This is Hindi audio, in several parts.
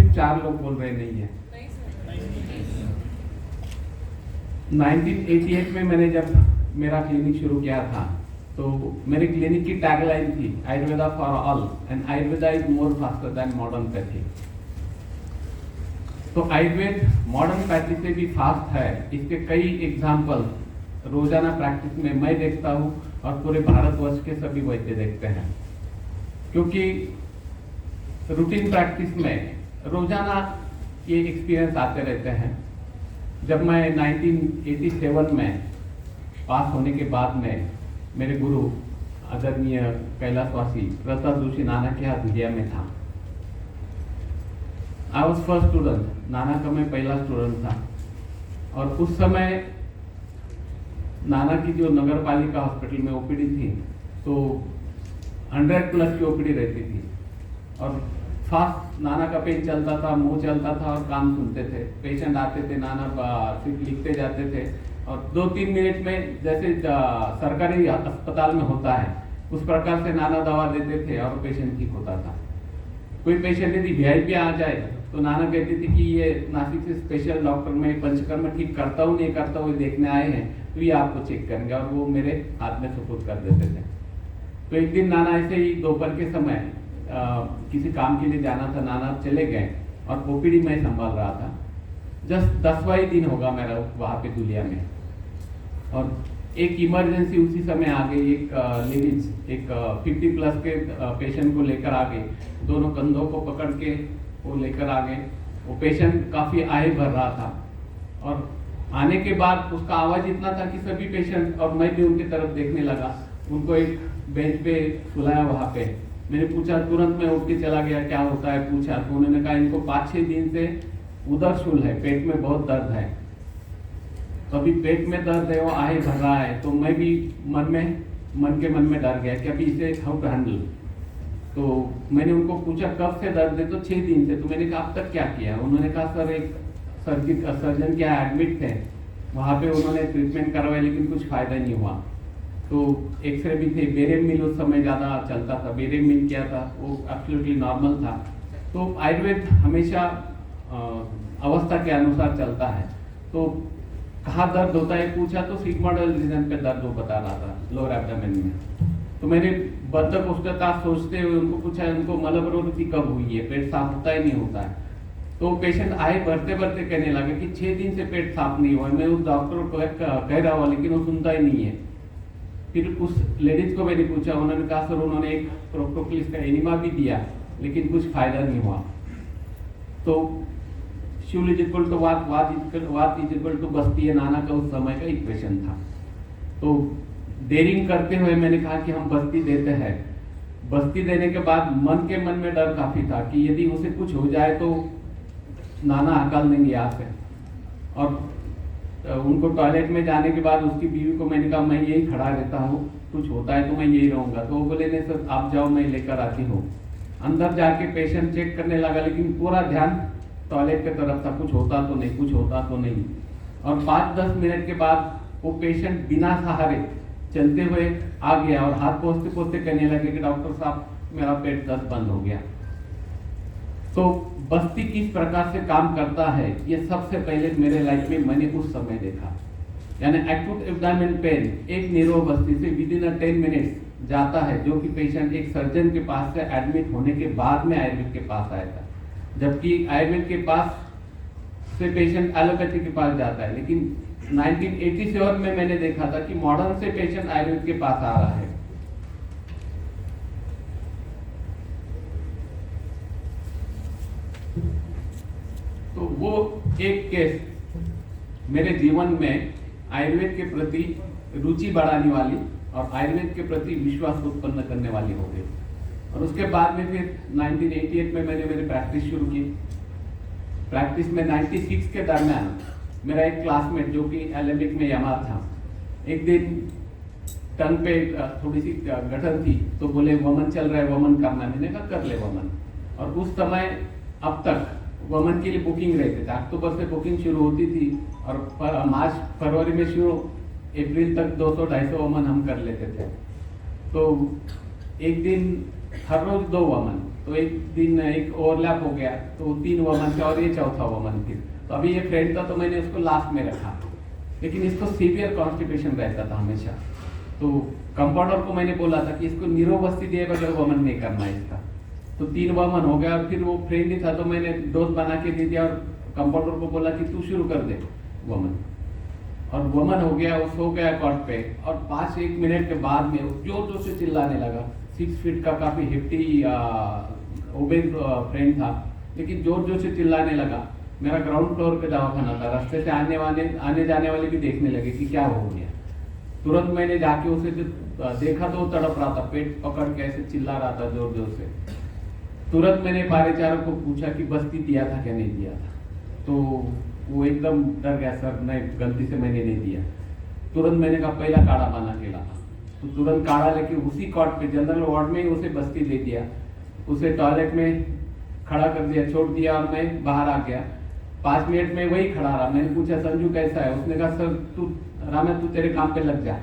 सिर्फ 4 लोग बोल रहे नहीं है। 1988 में मैंने जब मेरा क्लिनिक शुरू किया था तो मेरे क्लिनिक की टैगलाइन थी Ayurveda for all and Ayurveda is more faster than modern pathy. तो आयुर्वेद मॉडर्न पैथी से भी फास्ट है, इसके कई एग्जाम्पल रोजाना प्रैक्टिस में मैं देखता हूँ और पूरे भारतवर्ष के सभी वैद्य देखते हैं। क्योंकि रूटीन प्रैक्टिस में रोजाना ये एक्सपीरियंस आते रहते हैं। जब मैं 1987 में पास होने के बाद में मेरे गुरु आदरणीय कैलाशवासी प्रताप जोशी नाना के यहाँ दुनिया में था। आई वॉज फर्स्ट स्टूडेंट, नाना का मैं पहला स्टूडेंट था। और उस समय नाना की जो नगर पालिका हॉस्पिटल में ओपीडी थी तो 100+ की ओपीडी रहती थी और फास्ट नाना का पेन चलता था, मुंह चलता था और काम सुनते थे। पेशेंट आते थे, नाना सिर्फ लिखते जाते थे और 2-3 मिनट में जैसे सरकारी अस्पताल में होता है उस प्रकार से नाना दवा देते थे और पेशेंट ठीक होता था। कोई पेशेंट यदि VIP आ जाए तो नाना कहती थी कि ये नासिक से स्पेशल डॉक्टर में पंचकर्म ठीक करता हूँ नहीं करता हूँ देखने आए हैं तो ये आपको चेक करेंगे, और वो मेरे हाथ में सुपुर्द कर देते थे। तो एक दिन नाना ऐसे ही दोपहर के समय किसी काम के लिए जाना था, नाना चले गए और ओपीडी में संभाल रहा था। जस्ट 10वां ही दिन होगा मेरा वहाँ पे दुलिया में, और एक इमरजेंसी उसी समय आ गई। एक लेडीज एक 50+ के पेशेंट को लेकर आ गई, दोनों कंधों को पकड़ के वो लेकर आ गए। वो पेशेंट काफ़ी आए भर रहा था और आने के बाद उसका आवाज़ इतना था कि सभी पेशेंट और मैं भी उनकी तरफ देखने लगा। उनको एक बेंच पे सुलाया वहाँ पे। मैंने पूछा, तुरंत मैं उठ के चला गया, क्या होता है पूछा तो उन्होंने कहा इनको 5-6 दिन से उदर शूल है, पेट में बहुत दर्द है। तो अभी पेट में दर्द है, वो आहे भर रहा है। तो मैं भी मन के मन में डर गया कि अभी इसे हाउ टू हैंडल। तो मैंने उनको पूछा कब से दर्द है, तो 6 दिन से। तो मैंने कहा अब तक क्या किया? उन्होंने कहा सर एक सर्जन क्या एडमिट थे, वहाँ पे उन्होंने ट्रीटमेंट करवाया लेकिन कुछ फायदा नहीं हुआ। तो एक्सरे भी थे, बेरेम मिल उस समय ज़्यादा चलता था, बेरेम मिल किया था, वो एब्सोल्युटली नॉर्मल था। तो आयुर्वेद हमेशा अवस्था के अनुसार चलता है। तो कहाँ दर्द होता है पूछा तो सिग्मोइडल रीजन पे दर्द वो बता रहा था, लोअर एब्डोमेन में। तो मैंने बद्धकोष्ठता सोचते हुए उनको पूछा उनको मलबरोधि कब हुई है, पेट साफ होता ही नहीं होता है। तो पेशेंट आए भरते भरते कहने लगे कि 6 दिन से पेट साफ नहीं हुआ। मैं उस डॉक्टर को कह रहा हुआ लेकिन वो सुनता ही नहीं है। फिर उस लेडीज को मैंने पूछा, उन्होंने कहा सर उन्होंने एक प्रोक्टोक्लिस का एनिमा भी दिया लेकिन कुछ फायदा नहीं हुआ। तो शूल इज इक्वल टू वात इज इक्वल टू बस्ती है, नाना का उस समय का इक्वेशन था। तो देरिंग करते हुए मैंने कहा कि हम बस्ती देते हैं। बस्ती देने के बाद मन के मन में डर काफी था कि यदि उसे कुछ हो जाए तो नाना हकाल देंगे यहाँ से। और उनको टॉयलेट में जाने के बाद उसकी बीवी को मैंने कहा मैं यही खड़ा रहता हूँ, कुछ होता है तो मैं यही रहूँगा। तो वो बोले नहीं सर आप जाओ, मैं लेकर आती हूँ। अंदर जाके पेशेंट चेक करने लगा लेकिन पूरा ध्यान टॉयलेट की तरफ था, कुछ होता तो नहीं, कुछ होता तो नहीं। और 5-10 मिनट के बाद वो पेशेंट बिना सहारे चलते हुए आ गया और हाथ पोंछते पोंछते कहने लगे कि डॉक्टर साहब मेरा पेट दर्द बंद हो गया। तो बस्ती किस प्रकार से काम करता है ये सबसे पहले मेरे लाइफ में मैंने उस समय देखा। यानी एक्यूट एब्डोमेन पेन एक नीरो बस्ती से विदिन 10 मिनट्स जाता है, जो कि पेशेंट एक सर्जन के पास से एडमिट होने के बाद में आयुर्वेद के पास आया था। जबकि आयुर्वेद के पास से पेशेंट एलोपैथी के पास जाता है। लेकिन 1987 में मैंने देखा था कि मॉडर्न से पेशेंट आयुर्वेद के पास आ रहा है। तो वो एक केस मेरे जीवन में आयुर्वेद के प्रति रुचि बढ़ाने वाली और आयुर्वेद के प्रति विश्वास उत्पन्न करने वाली हो गई। और उसके बाद में फिर 1988 में मैंने मेरी प्रैक्टिस शुरू की। प्रैक्टिस में 96 के दरमियान मेरा एक क्लासमेट जो कि एलेमिक में यमा था, एक दिन टंग पे थोड़ी सी गठन थी तो बोले वमन चल रहा है, वमन करना। मैंने कहा कर ले वमन। और उस समय अब तक वमन के लिए बुकिंग रहते थे, अक्टूबर से बुकिंग शुरू होती थी और मार्च फरवरी में शुरू, अप्रैल तक 200-250 वमन हम कर लेते थे। तो एक दिन हर रोज 2 वमन, तो एक दिन एक ओवरलैप हो गया, तो 3 वमन थे और ये चौथा वमन थी। तो अभी ये फ्रेंड था तो मैंने उसको लास्ट में रखा, लेकिन इसको सीवियर कॉन्स्टिपेशन रहता था हमेशा। तो कंपाउंडर को मैंने बोला था कि इसको नीरोबस्ती दिए बगैर वमन नहीं करना है इसका। तो 3 वमन हो गया, और फिर वो फ्रेंड ही था तो मैंने डोज बना के दे दिया, और कंपाउंडर को बोला कि तू शुरू कर दे वमन। और वमन हो गया, वो सो गया कॉट पे, और 5-1 मिनट के बाद में वो जोर जोर से चिल्लाने लगा। 6 फीट का काफी हेफ्टी ओबेस फ्रेंड था, लेकिन जोर जोर से चिल्लाने लगा। मेरा ग्राउंड फ्लोर पे दवाखाना था, रास्ते से आने जाने वाले भी देखने लगे कि क्या हो गया। तुरंत मैंने जाके उसे देखा तो वो तड़प रहा था, पेट पकड़ के ऐसे चिल्ला रहा था जोर जोर से। तुरंत मैंने पारेचारक को पूछा कि बस्ती दिया था क्या नहीं दिया था, तो वो एकदम डर गया, सर नहीं गलती से मैंने नहीं दिया। तुरंत मैंने कहा पहला काढ़ा बना के ला, तो तुरंत काढ़ा लेके उसी कॉट पे जनरल वार्ड में ही उसे बस्ती दे दिया, उसे टॉयलेट में खड़ा कर दिया, छोड़ दिया, और मैं बाहर आ गया। 5 मिनट में वही खड़ा रहा। मैंने पूछा संजू कैसा है, उसने कहा सर तू रामेश तू तेरे काम पे लग जा।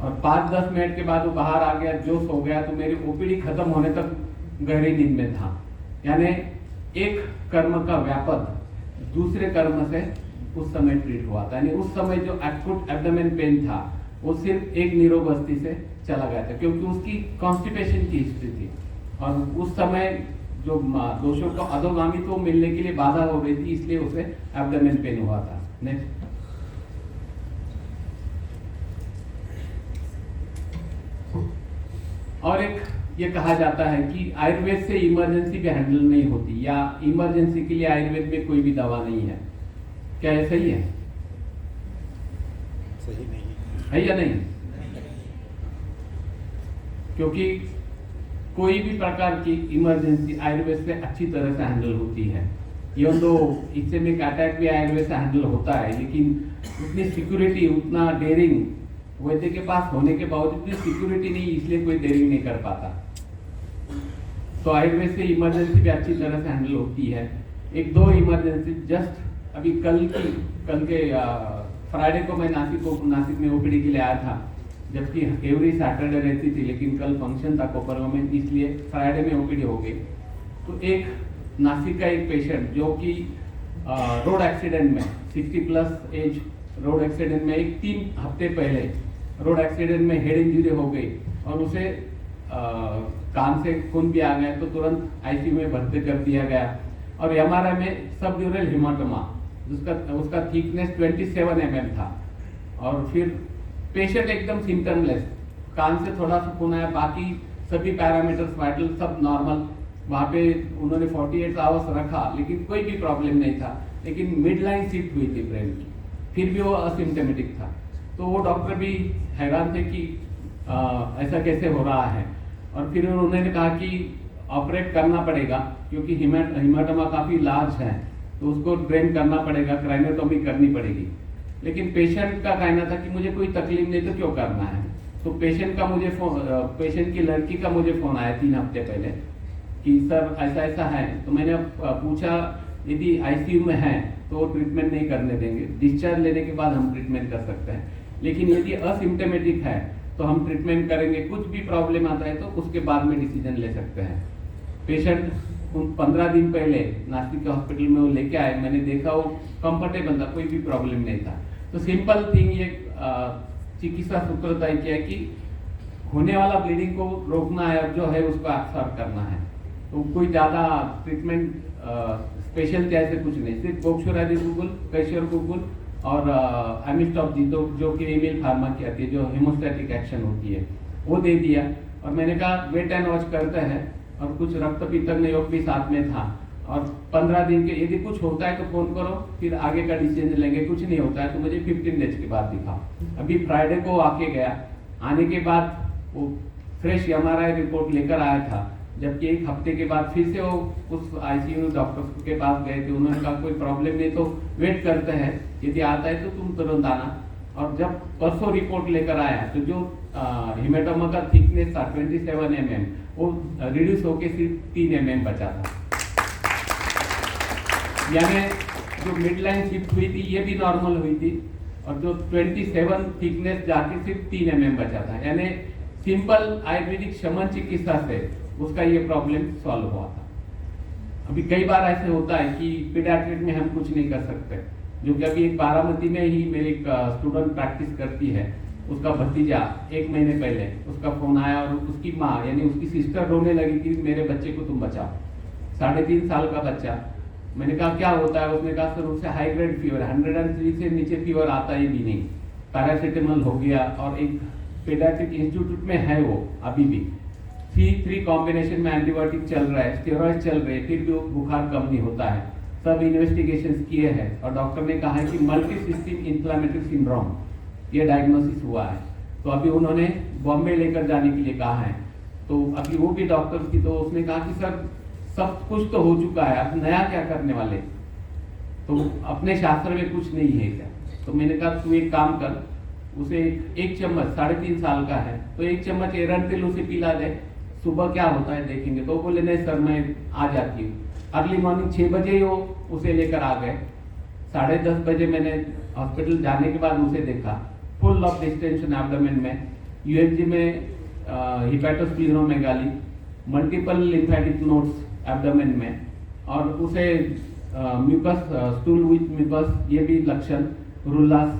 और 5-10 मिनट के बाद वो बाहर आ गया, जोश हो गया। तो मेरी ओपीडी खत्म होने तक गहरी नींद में था। यानी एक कर्म का व्यापक दूसरे कर्म से उस समय ट्रीट हुआ था। यानी उस समय जो एक्यूट एब्डोमेन पेन था वो सिर्फ एक नीरोबस्ती से चला गया था, क्योंकि उसकी कॉन्स्टिपेशन की हिस्ट्री थी, और उस समय जो दोषों को अधोगामी तो मिलने के लिए बाधा हो रही थी, इसलिए उसे एब्डोमेन पेन हुआ था। नेक्स्ट। और एक ये कहा जाता है कि आयुर्वेद से इमरजेंसी भी हैंडल नहीं होती, या इमरजेंसी के लिए आयुर्वेद में कोई भी दवा नहीं है। क्या ये सही है? सही नहीं है या नहीं? क्योंकि कोई भी प्रकार की इमरजेंसी आयुर्वेद से अच्छी तरह से हैंडल होती है। इवन दो इस्केमिक अटैक भी आयुर्वेद से हैंडल होता है, लेकिन उतनी सिक्योरिटी, उतना डेयरिंग वैद्य के पास होने के बावजूद भी सिक्योरिटी नहीं, इसलिए कोई डेयरिंग नहीं कर पाता। तो आयुर्वेद से इमरजेंसी भी अच्छी तरह से हैंडल होती है। 1-2 इमरजेंसी जस्ट अभी कल के फ्राइडे को मैं नासिक में ओपीडी के लिए आया था, जबकि एवरी सैटरडे रहती थी, लेकिन कल फंक्शन था कोपरगांव में, इसलिए फ्राइडे में ओपीडी हो गई। तो एक नासिक का एक पेशेंट जो कि रोड एक्सीडेंट में 60+ एज रोड एक्सीडेंट में 3 हफ्ते पहले रोड एक्सीडेंट में हेड इंजरी हो गई, और उसे कान से खून भी आ गया, तो तुरंत आईसीयू में भर्ती कर दिया गया। और एमआरआई में सब ड्यूरल हेमाटोमा, उसका थिकनेस 27 mm था, और फिर पेशेंट एकदम सिम्टमलेस, कान से थोड़ा सा खून आया, बाकी सभी पैरामीटर्स वाइटल सब नॉर्मल। वहाँ पे उन्होंने 48 आवर्स रखा, लेकिन कोई भी प्रॉब्लम नहीं था। लेकिन मिड लाइन शिफ्ट हुई थी ब्रेन की, फिर भी वो असिम्टोमेटिक था। तो वो डॉक्टर भी हैरान थे कि ऐसा कैसे हो रहा है। और फिर उन्होंने कहा कि ऑपरेट करना पड़ेगा, क्योंकि हेमाटोमा काफ़ी लार्ज है, तो उसको ड्रेन करना पड़ेगा, क्राइनोटोमी करनी पड़ेगी। लेकिन पेशेंट का कहना था कि मुझे कोई तकलीफ नहीं, तो क्यों करना है। तो पेशेंट की लड़की का मुझे फ़ोन आया 3 हफ्ते पहले कि सर ऐसा ऐसा है। तो मैंने पूछा यदि आईसीयू में है तो वो ट्रीटमेंट नहीं करने देंगे, डिस्चार्ज लेने के बाद हम ट्रीटमेंट कर सकते हैं। लेकिन यदि असिम्टोमेटिक है तो हम ट्रीटमेंट करेंगे, कुछ भी प्रॉब्लम आता है तो उसके बाद में डिसीजन ले सकते हैं। पेशेंट 15 दिन पहले नासिक के हॉस्पिटल में वो लेके आए, मैंने देखा वो कंफर्टेबल था, कोई भी प्रॉब्लम नहीं था। तो सिंपल थिंग ये चिकित्सा सूत्र तय किया कि होने वाला ब्लीडिंग को रोकना है, और जो है उसको एब्सॉर्ब करना है। तो कोई ज़्यादा ट्रीटमेंट स्पेशल जैसे कुछ नहीं, सिर्फ बोक्सोराजिकुल, कैशियरकुकुल और एमिस्टॉप जो कि एमिल फार्मा की आती है, जो हेमोस्टैटिक एक्शन होती है, वो दे दिया। और मैंने कहा वेट एंड वॉच करते हैं, और कुछ रक्त पित्तग्न योग भी साथ में था। और 15 दिन के यदि कुछ होता है तो फोन करो, फिर आगे का डिसीजन लेंगे। कुछ नहीं होता है तो मुझे 15 डेज के बाद दिखाओ। अभी फ्राइडे को आके गया, आने के बाद वो फ्रेश एमआरआई रिपोर्ट लेकर आया था, जबकि 1 हफ्ते के बाद फिर से वो उस आईसीयू डॉक्टर के पास गए थे। उन्होंने कहा कोई प्रॉब्लम नहीं तो वेट करते हैं, यदि आता है तो तुम तुरंत आना। और जब परसों रिपोर्ट लेकर आया तो जो हेमाटोमा का थिकनेस था 27 mm, वो रिड्यूस होके सिर्फ 3 mm बचा था। यानी जो मिड लाइन शिफ्ट हुई थी ये भी नॉर्मल हुई थी, और जो 27 थिकनेस जाके सिर्फ 3 mm बचा था। यानी सिंपल आयुर्वेदिक शमन चिकित्सा से उसका ये प्रॉब्लम सॉल्व हुआ था। अभी कई बार ऐसे होता है कि पीडियाट्रिक में हम कुछ नहीं कर सकते, जो कि अभी एक बारामती में ही मेरी एक स्टूडेंट प्रैक्टिस करती है, उसका भतीजा 1 महीने पहले उसका फोन आया और उसकी माँ यानी उसकी सिस्टर रोने लगी कि मेरे बच्चे को तुम बचाओ। 3.5 साल का बच्चा। मैंने कहा क्या होता है? उसने कहा सर उससे हाई ग्रेड फीवर, 103 से नीचे फीवर आता ही भी नहीं, पैरासिटामोल हो गया और एक पीडियाट्रिक इंस्टीट्यूट में है वो अभी भी, 3 कॉम्बिनेशन में एंटीबायोटिक चल रहा है, स्टेरॉइड चल रहे हैं, फिर भी बुखार कम नहीं होता है। सब इन्वेस्टिगेशंस किए हैं और डॉक्टर ने कहा है कि मल्टी सिस्टम इन्फ्लेमेटरी सिंड्रोम ये डायग्नोसिस हुआ है। तो अभी उन्होंने बॉम्बे लेकर जाने के लिए कहा है। तो अभी वो भी डॉक्टर की, तो उसने कहा कि सर सब कुछ तो हो चुका है, अब नया क्या करने वाले? तो अपने शास्त्र में कुछ नहीं है क्या? तो मैंने कहा तू एक काम कर, उसे एक चम्मच, 3.5 साल का है, तो 1 चम्मच एरंटिल उसे पिला दे, सुबह क्या होता है देखेंगे। तो बोले नहीं सर मैं आ जाती हूँ। अर्ली मॉर्निंग 6 बजे ही वो उसे लेकर आ गए। 10:30 बजे मैंने हॉस्पिटल जाने के बाद उसे देखा, फुल ऑफ डिस्टेंशन एब्डोमेन में, यूएसजी में हिपैटोस्प्लीनोमेगाली, मल्टीपल लिम्फेटिक नोड्स एब्डोमेन में, और उसे म्यूकस, स्टूल विथ म्यूकस, ये भी लक्षण, रुल्लास,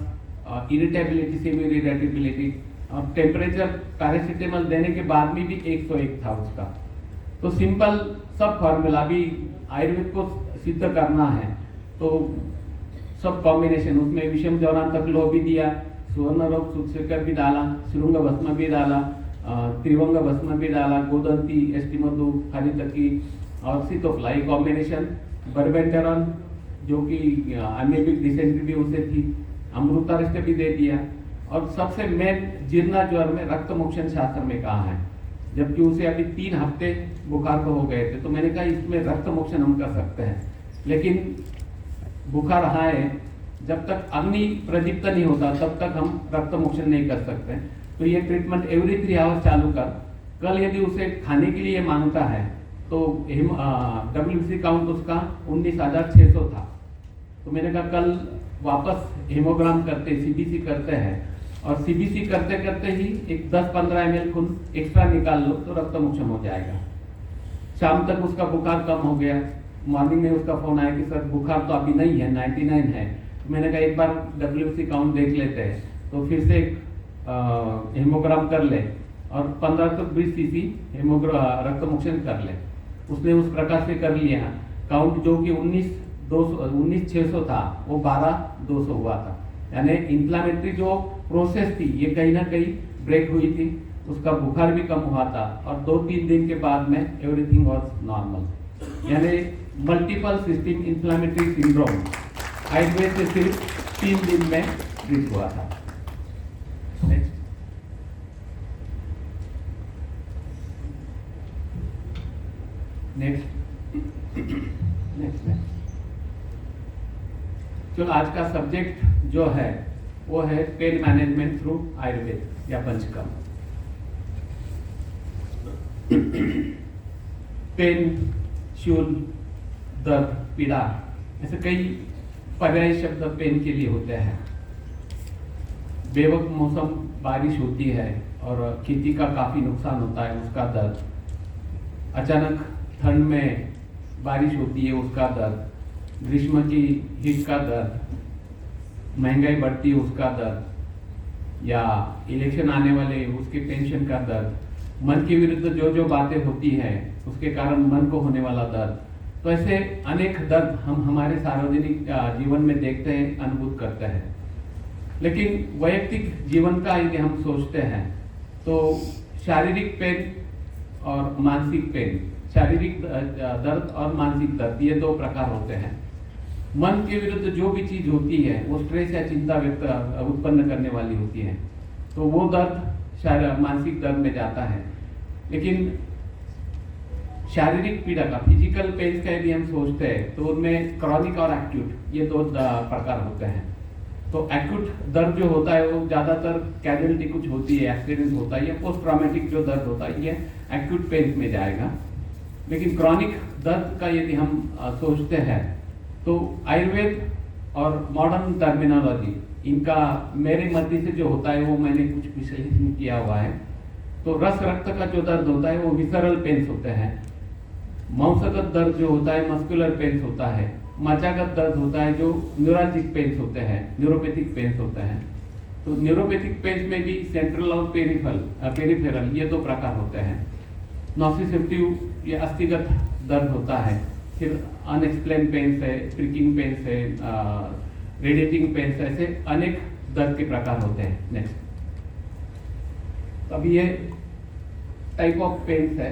इरिटेबिलिटी, सीवियर इरिटेबिलिटी, और टेम्परेचर पैरासिटामोल देने के बाद में भी 101 था उसका। तो सिंपल सब फॉर्मूला, अभी आयुर्वेद को सिद्ध करना है तो सब कॉम्बिनेशन, उसमें विषम जौरांतक लोह भी दिया, सुवर्ण रोग सूचकर भी डाला, श्रृंग भस्म भी डाला, त्रिवंग भस्म भी डाला, गोदंती, एस्टिमोदू, हरितकी और सीतोफ्लाई कॉम्बिनेशन, बर्बेंटेरॉन जो कि एमीबिक डिसेंट्री भी उसे थी, अमृतारिष्ट भी दे दिया। और सबसे मेन जीर्णा ज्वर में रक्त मोक्षण शास्त्र में कहा है, जबकि उसे अभी 3 हफ्ते बुखार को हो गए थे। तो मैंने कहा इसमें रक्त मोक्षण हम कर सकते हैं, लेकिन बुखार है जब तक अग्नि प्रदीप्त नहीं होता तब तक हम रक्त मोक्षण नहीं कर सकते। तो ये ट्रीटमेंट एवरी 3 आवर्स चालू कर। कल यदि उसे खाने के लिए मांगता है तो WBC काउंट उसका 19,600 था। तो मैंने कहा कल वापस हेमोग्राम करते, CBC करते हैं, और CBC करते करते ही एक 10-15 ml खून एक्स्ट्रा निकाल लो तो रक्त मोक्षण हो जाएगा। शाम तक उसका बुखार कम हो गया। मॉर्निंग में उसका फोन आया कि सर बुखार तो अभी नहीं है, 99 है। तो मैंने कहा एक बार WBC काउंट देख लेते हैं। तो फिर से हेमोग्राम कर ले और 15 से 20 cc रक्त मोक्षण कर ले। उसने उस प्रकार से कर लिया। काउंट जो कि 19,600 था वो 12,200 हुआ था। यानी इंफ्लेमेटरी जो प्रोसेस थी ये कहीं ना कहीं ब्रेक हुई थी, उसका बुखार भी कम हुआ था, और 2-3 दिन के बाद में एवरीथिंग वाज नॉर्मल। यानी multiple system inflammatory syndrome Ayurveda से सिर्फ 3 दिन में ट्रीट हुआ था। नेक्स्ट। चलो आज का सब्जेक्ट जो है वो है पेन मैनेजमेंट थ्रू आयुर्वेद या पंचकर्म। पेन, शूल, दर्द, पीड़ा, ऐसे कई पर्याय शब्द पेन के लिए होते हैं। बेवक्त मौसम बारिश होती है और खेती का काफी नुकसान होता है, उसका दर्द। अचानक ठंड में बारिश होती है, उसका दर्द। ग्रीष्म की हीट का दर्द, महंगाई बढ़ती है उसका दर्द, या इलेक्शन आने वाले उसके पेंशन का दर्द, मन के विरुद्ध जो जो बातें होती है उसके कारण मन को होने वाला दर्द। तो ऐसे अनेक दर्द हम हमारे सार्वजनिक जीवन में देखते हैं, अनुभूत करते हैं। लेकिन वैयक्तिक जीवन का यदि हम सोचते हैं तो शारीरिक पेन और मानसिक पेन, शारीरिक दर्द और मानसिक दर्द, ये 2 प्रकार होते हैं। मन के विरुद्ध जो भी चीज होती है वो स्ट्रेस या चिंता उत्पन्न करने वाली होती है, तो वो दर्द मानसिक दर्द में जाता है। लेकिन शारीरिक पीड़ा का, फिजिकल पेन का यदि हम सोचते हैं तो उनमें क्रॉनिक और एक्यूट, ये 2 प्रकार होते हैं। तो एक्यूट दर्द जो होता है वो ज्यादातर कैजुअलिटी कुछ होती है, एक्सीडेंट होता है, या पोस्ट ट्रॉमेटिक जो दर्द होता है ये एक्यूट पेन में जाएगा। लेकिन क्रॉनिक दर्द का यदि हम सोचते हैं तो आयुर्वेद और मॉडर्न टर्मिनोलॉजी, इनका मेरे मध्य से जो होता है वो मैंने कुछ विश्लेषण किया हुआ है। तो रस रक्त का जो दर्द होता है वो विसरल पेन्स होते हैं। मांसगत दर्द जो होता है मस्कुलर पेन्स होता है। मज्जागत दर्द होता है जो न्यूरोलॉजिक पेन्स होते हैं, न्यूरोपैथिक पेन्स होते हैं। तो न्यूरोपैथिक पेन्स में भी सेंट्रल और पेरिफेरल ये दो प्रकार होते हैं। नॉसिसेप्टिव ये अस्थिगत दर्द होता है। फिर अनएक्सप्लेन पेन्स है, प्रिकिंग पेन्स है, रेडिएटिंग पेन्स, ऐसे अनेक दर्द के प्रकार होते हैं। नेक्स्ट, अब ये टाइप ऑफ पेन्स है।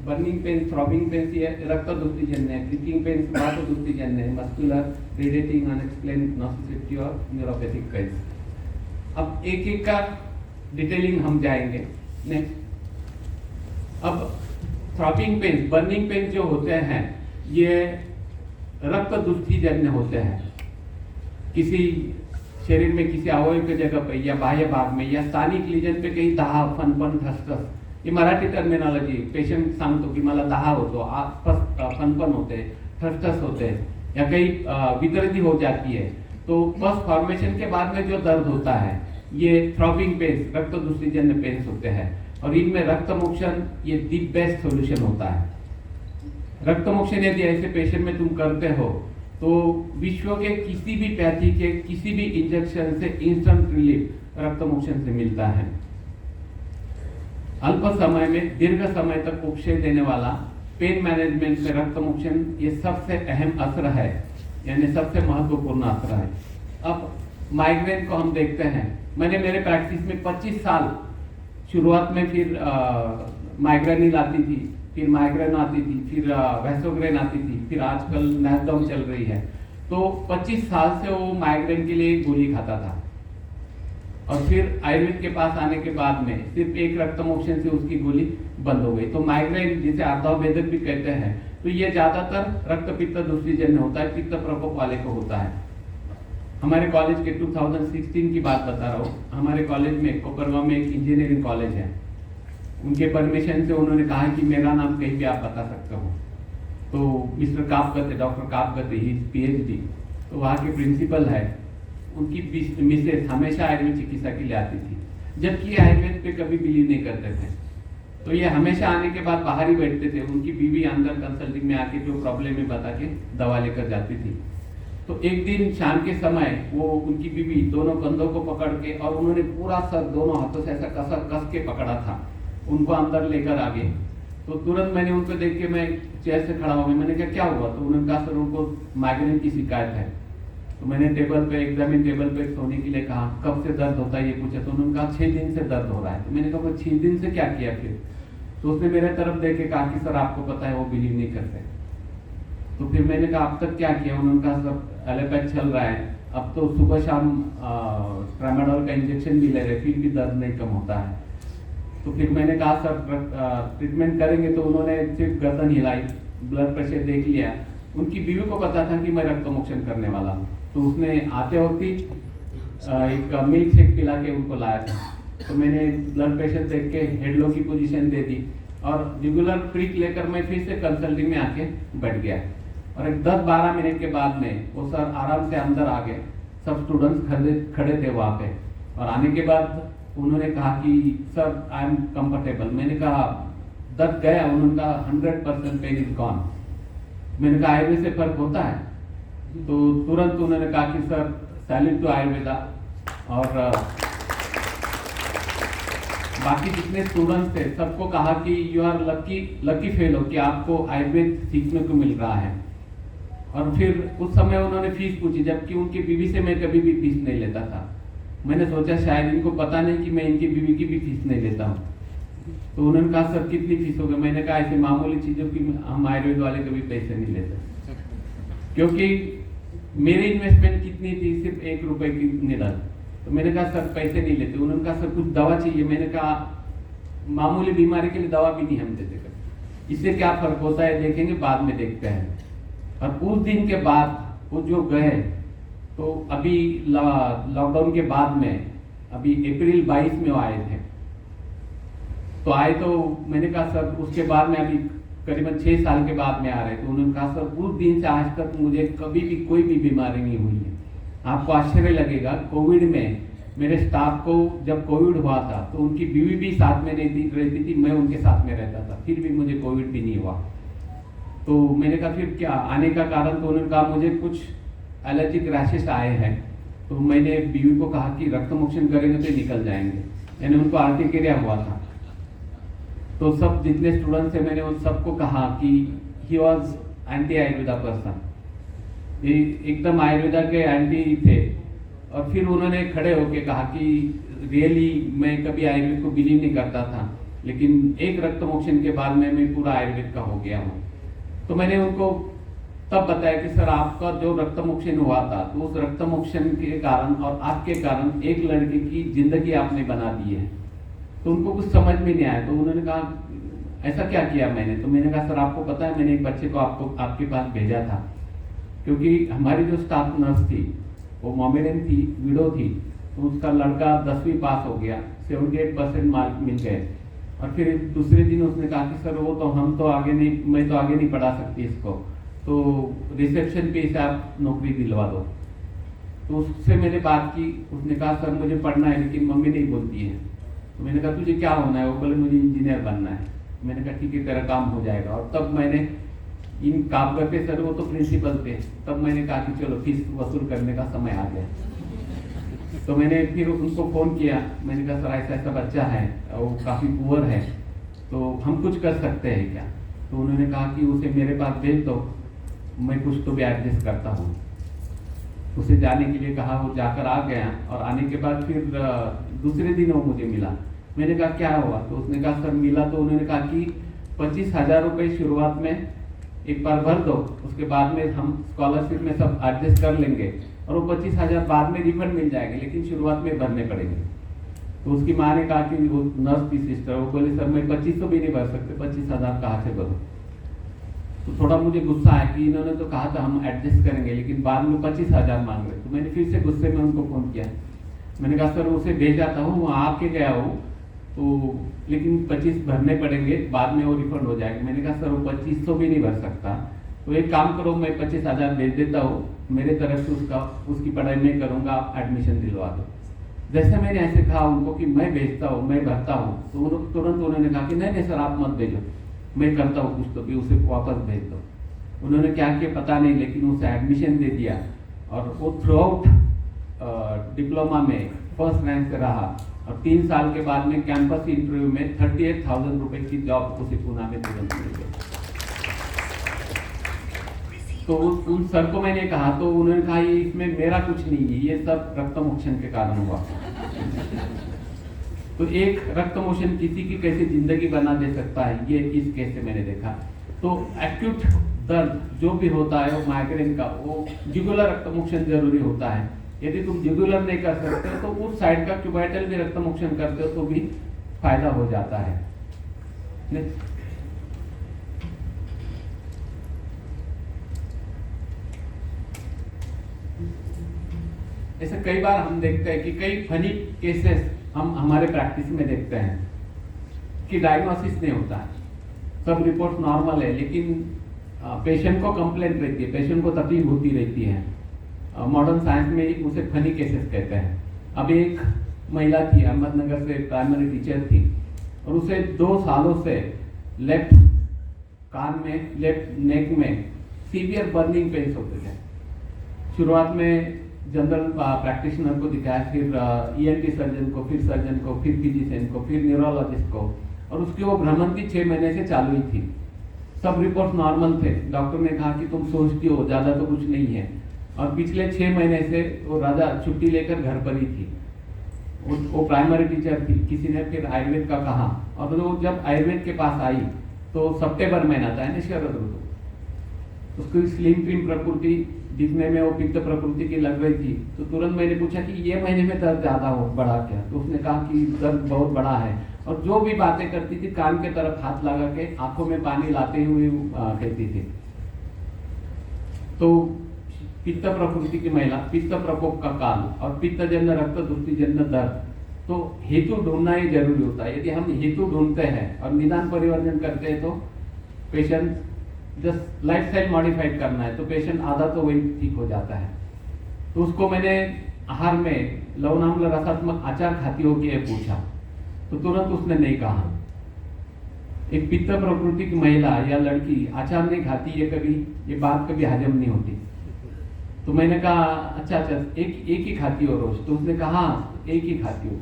बर्निंग पेन, थ्रॉबिंग पेन्स ये रक्त दुष्टिजन्य है। प्रिकिंग पेन्स वात दुष्टिजन्य है। मस्कुलर, रेडिएटिंग, अनएक्सप्लेन, नॉसिसेप्टिव और न्यूरोपैथिक पेन्स। अब एक एक का डिटेलिंग हम जाएंगे। नेक्स्ट, अब थ्रॉबिंग पेन्स, बर्निंग पेन्स जो होते हैं ये रक्त दुष्टिजन्य होते हैं। किसी शरीर में किसी अवयव की जगह पे या बाह्य भाग में या स्थानिक लीजन पे कहीं दाह, फनपन, ठसठस, ये मराठी टर्मिनोलॉजी। पेशंट सांगतो की मला दाह होतो, आसपास फनपन होते, ठसठस होते हैं या कहीं विदर्दी हो जाती है। तो पस फॉर्मेशन के बाद में जो दर्द होता है ये थ्रॉबिंग पेन्स, रक्त दुष्टिजन्य पेन्स होते हैं। और इनमें रक्त मोक्षण ये दी बेस्ट सॉल्यूशन होता है। रक्त मोक्षण यदि ऐसे पेशेंट में तुम करते हो तो विश्व के किसी भी पैथी के किसी भी इंजेक्शन से इंस्टेंट रिलीफ रक्त मोक्षण से मिलता है। अल्प समय में दीर्घ समय तक उपशय देने वाला पेन मैनेजमेंट में रक्त मोक्षण ये सबसे अहम असर है, यानी सबसे महत्वपूर्ण असर है। अब माइग्रेन को हम देखते हैं। मैंने मेरे प्रैक्टिस में 25 साल, शुरुआत में फिर माइग्रेन आती थी, फिर माइग्रेन आती थी, फिर वैसोग्रेन आती थी, फिर आजकल नैसडाउन चल रही है। तो 25 साल से वो माइग्रेन के लिए गोली खाता था। और फिर आयुर्वेद के पास आने के बाद में सिर्फ एक रक्त मोक्षण से उसकी गोली बंद हो गई। तो माइग्रेन जिसे आर्धावेदक भी कहते हैं, तो ये ज्यादातर रक्त पित्त दुष्टिजन्य होता है, पित्त प्रकोप वाले को होता है। हमारे कॉलेज के 2016 की बात बता रहा हूँ। हमारे कॉलेज में कोपरवा में एक इंजीनियरिंग कॉलेज है, उनके परमिशन से उन्होंने कहा कि मेरा नाम कहीं भी आप बता सकते हो। तो मिस्टर कापगते, डॉक्टर कापगते, ही PhD, तो वहाँ के प्रिंसिपल है, उनकी मिसेस हमेशा आयुर्वेद चिकित्सा के लिए आती थी, जबकि आयुर्वेद पे कभी बिलीव नहीं करते थे। तो ये हमेशा आने के बाद बाहर ही बैठते थे। उनकी बीवी अंदर कंसल्टिंग में आके जो प्रॉब्लम है बता के दवा लेकर जाती थी। तो एक दिन शाम के समय वो उनकी बीवी दोनों कंधों को पकड़ के, और उन्होंने पूरा सर दोनों हाथों से ऐसा कस के पकड़ा था, उनको अंदर लेकर आ गए। तो तुरंत मैंने उनको देख के मैं चेयर से खड़ा हो गया। मैंने कहा क्या हुआ? तो उन्होंने कहा सर उनको माइग्रेन की शिकायत है। तो मैंने टेबल पे, एग्जामिन टेबल पे सोने के लिए कहा, कब से दर्द होता है ये पूछा। तो उन्होंने कहा 6 दिन से दर्द हो रहा है। तो मैंने कहा 6 दिन से क्या किया फिर? तो उसने मेरे तरफ देख के कहा कि सर आपको पता है वो बिलीव नहीं करते। तो फिर मैंने कहा अब तक क्या किया? उन्होंने कहा सर एलोपैथ चल रहा है, अब तो सुबह शाम ट्रामाडोल का इंजेक्शन भी ले रहे, फिर भी दर्द नहीं कम होता है। तो फिर मैंने कहा सर ट्रीटमेंट करेंगे। तो उन्होंने सिर्फ गर्दन हिलाई, ब्लड प्रेशर देख लिया। उनकी बीवी को पता था कि मैं रक्त मोक्षण करने वाला हूँ, तो उसने आते वक्त ही एक मिल्क शेक पिला के उनको लाया था। तो मैंने ब्लड प्रेशर देख के हेडलो की पोजीशन दे दी और रेगुलर प्रिक लेकर मैं फिर से कंसल्टिंग में आके बैठ गया। और एक 10-12 मिनट के बाद में वो सर आराम से अंदर आ गए। सब स्टूडेंट्स खड़े थे वहाँ पे। और आने के बाद उन्होंने कहा कि सर आई एम कंफर्टेबल। मैंने कहा दर्द गया? उन्होंने कहा 100% पेन इज गॉन। मैंने कहा आयुर्वेद से फर्क होता है? तो तुरंत उन्होंने कहा कि सर सैल्यूट टू आयुर्वेदा। और बाकी जितने स्टूडेंट्स थे सबको कहा कि यू आर लकी फेलो कि आपको आयुर्वेद सीखने को मिल रहा है। और फिर उस समय उन्होंने फीस पूछी, जबकि उनकी बीवी से मैं कभी भी फीस नहीं लेता था। मैंने सोचा शायद इनको पता नहीं कि मैं इनकी बीवी की भी फीस नहीं लेता हूँ। तो उन्होंने कहा सर कितनी फीस होगी? मैंने कहा ऐसे मामूली चीजों की हम आयुर्वेद वाले कभी पैसे नहीं लेते, क्योंकि मेरी इन्वेस्टमेंट कितनी थी? सिर्फ 1 रुपए की निधन। तो मैंने कहा सर पैसे नहीं लेते। उन्होंने कहा सर कुछ दवा चाहिए? मैंने कहा मामूली बीमारी के लिए दवा भी नहीं हम देते, इससे क्या फर्क होता है देखेंगे, बाद में देखते हैं। और उस दिन के बाद वो जो गए, तो अभी लॉकडाउन के बाद में अभी अप्रैल 22 में वो आए थे। तो आए तो मैंने कहा सर उसके बाद में अभी करीबन 6 साल के बाद में आ रहे। तो उन्होंने कहा सर उस दिन से आज तक मुझे कभी भी कोई भी बीमारी नहीं हुई है। आपको आश्चर्य लगेगा, कोविड में मेरे स्टाफ को जब कोविड हुआ था तो उनकी बीवी भी साथ में रहती थी, मैं उनके साथ में रहता था, फिर भी मुझे कोविड भी नहीं हुआ। तो मैंने कहा फिर क्या आने का कारण, तो उन्होंने कहा मुझे कुछ एलर्जिक रैशेस आए हैं। तो मैंने बीवी को कहा कि रक्त मोक्षण करेंगे तो निकल जाएंगे, यानी उनको आर्टिकेरिया हुआ था। तो सब जितने स्टूडेंट्स थे मैंने उन सबको कहा कि he was anti Ayurveda person, ये एकदम आयुर्वेदा के एंटी थे। और फिर उन्होंने खड़े होकर कहा कि रियली मैं कभी आयुर्वेद को बिलीव नहीं करता था, लेकिन एक रक्त मोक्षण के बाद में मैं पूरा आयुर्वेद का हो गया हूँ। तो मैंने उनको तब बताया कि सर आपका जो रक्त मोक्षण हुआ था, तो उस रक्त मोक्षण के कारण और आपके कारण एक लड़के की जिंदगी आपने बना दी है। तो उनको कुछ समझ में नहीं आया। तो उन्होंने कहा ऐसा क्या किया मैंने? तो मैंने कहा सर आपको पता है मैंने एक बच्चे को आपके पास भेजा था, क्योंकि हमारी जो स्टाफ नर्स थी वो मोमेडियन थी, विडो थी। तो उसका लड़का 10वीं पास हो गया, 78% मार्क मिल गए। और फिर दूसरे दिन उसने कहा कि सर वो तो हम तो आगे नहीं, मैं तो आगे नहीं पढ़ा सकती इसको, तो रिसेप्शन पे इसे आप नौकरी दिलवा दो। तो उससे मैंने बात की, उसने कहा सर मुझे पढ़ना है लेकिन मम्मी नहीं बोलती है। तो मैंने कहा तुझे क्या होना है? वो बोले मुझे इंजीनियर बनना है। मैंने कहा ठीक है तेरा काम हो जाएगा। और तब मैंने इन काम करते, सर वो तो प्रिंसिपल थे, तब मैंने कहा कि चलो फीस वसूल करने का समय आ गया। तो मैंने फिर उनको फ़ोन किया, मैंने कहा सर ऐसा ऐसा बच्चा है, वो काफ़ी पुअर है, तो हम कुछ कर सकते हैं क्या? तो उन्होंने कहा कि उसे मेरे पास भेज दो, मैं कुछ तो भी एडजस्ट करता हूँ। उसे जाने के लिए कहा, वो जाकर आ गया। और आने के बाद फिर दूसरे दिन वो मुझे मिला। मैंने कहा क्या हुआ? तो उसने कहा सर मिला तो उन्होंने कहा कि 25,000 रुपये शुरुआत में एक बार भर दो, उसके बाद में हम स्कॉलरशिप में सब एडजस्ट कर लेंगे और वो 25,000 बाद में रिफंड मिल जाएंगे, लेकिन शुरुआत में भरने पड़ेंगे। तो उसकी माँ ने कहा कि वो नर्स की सिस्टर, वो बोले सर मैं 2500 भी नहीं भर सकते, 25,000 कहाँ से भरूं? तो थोड़ा मुझे गुस्सा आया कि इन्होंने तो कहा था हम एडजस्ट करेंगे, लेकिन बाद में 25,000 मांग रहे। तो मैंने फिर से गुस्से में उनको फ़ोन किया। मैंने कहा सर उसे भेज जाता हूँ, वहाँ आके गया हूँ, तो लेकिन 25 भरने पड़ेंगे, बाद में वो रिफंड हो जाएगा। मैंने कहा सर वो 2500 भी नहीं भर सकता, तो एक काम करो मैं 25,000 भेज देता हूँ, मेरे तरफ से उसकी पढ़ाई मैं करूँगा, आप एडमिशन दिलवा दो। जैसे मैंने ऐसे कहा उनको कि मैं भेजता हूँ, मैं भरता हूँ, तो तुरंत उन्होंने कहा कि नहीं नहीं सर आप मत भेजो, मैं करता हूँ कुछ, तो भी उसे वापस भेज दो। उन्होंने क्या किया पता नहीं, लेकिन उसे एडमिशन दे दिया और वो थ्रू आउट डिप्लोमा में फर्स्ट रैंक से रहा। और 3 साल के बाद में कैंपस इंटरव्यू में 38,000 रुपए की जॉब उसे पुणे में तुरंत मिल गई। तो उन सर को मैंने कहा, तो उन्होंने कहा ये इसमें मेरा कुछ नहीं है, ये सब रक्त मोक्षण के कारण हुआ। तो एक रक्त मोक्षण किसी की कैसे जिंदगी बना दे सकता है, ये इस केस से मैंने देखा। तो एक्यूट दर्द जो भी होता है वो माइग्रेन का, वो जुगुलर रक्त मोक्षण जरूरी होता है। यदि तुम जुगुलर नहीं कर सकते तो उस साइड का क्यूबाइटल भी रक्त मोक्षण करते हो तो भी फायदा हो जाता है। ऐसे कई बार हम देखते हैं कि कई फनी केसेस हम हमारे प्रैक्टिस में देखते हैं कि डायग्नोसिस नहीं होता है, सब रिपोर्ट नॉर्मल है, लेकिन पेशेंट को कंप्लेंट रहती है, पेशेंट को तकलीफ होती रहती है। मॉडर्न साइंस में उसे फनी केसेस कहते हैं। अब एक महिला थी, अहमदनगर से प्राइमरी टीचर थी, और उसे 2 सालों से लेफ्ट कान में, लेफ्ट नेक में सीवियर बर्निंग पेन्स होते थे। शुरुआत में जनरल प्रैक्टिशनर को दिखाया, फिर ईएनटी सर्जन को, फिर सर्जन को, फिर फिजिशियन को, फिर न्यूरोलॉजिस्ट को, और उसकी वो भ्रमंती 6 महीने से चालू ही थी। सब रिपोर्ट नॉर्मल थे। डॉक्टर ने कहा कि तुम सोचती हो, ज़्यादा तो कुछ नहीं है। और पिछले 6 महीने से वो राजा छुट्टी लेकर घर पर ही थी। वो प्राइमरी टीचर थी। किसी ने फिर आयुर्वेद का कहा, और वो जब आयुर्वेद के पास आई तो सितंबर महीना था, यानी शरद ऋतु। उसकी स्लिम ट्रिम प्रकृति दिखने में वो पित्त प्रकृति की लग रही थी। तो तुरंत मैंने पूछा कि ये महीने में दर्द ज़्यादा हो बढ़ा क्या? तो उसने कहा कि दर्द बहुत बड़ा है, और जो भी बातें करती थी कान के तरफ हाथ लगा के आंखों में पानी लाते हुए कहती थी। तो पित्त प्रकृति की महिला, पित्त प्रकोप का काल और पित्तजन्य रक्त दूषितजन्य दर्द, तो हेतु ढूंढना ही जरूरी होता है। यदि हम हेतु ढूंढते हैं और निदान परिवर्जन करते हैं तो पेशेंट जस्ट लाइफस्टाइल मॉडिफाइड करना है तो पेशेंट आधा तो वही ठीक हो जाता है। तो उसको मैंने आहार में लवणाम्ल रसात्मक आचार खाती हो कि ये पूछा, तो तुरंत उसने नहीं कहा। एक पित्त प्रकृति की महिला या लड़की आचार नहीं खाती, ये बात कभी हजम नहीं होती। तो मैंने कहा अच्छा एक ही खाती हो रोज? तो उसने कहा हाँ, एक ही खाती हो।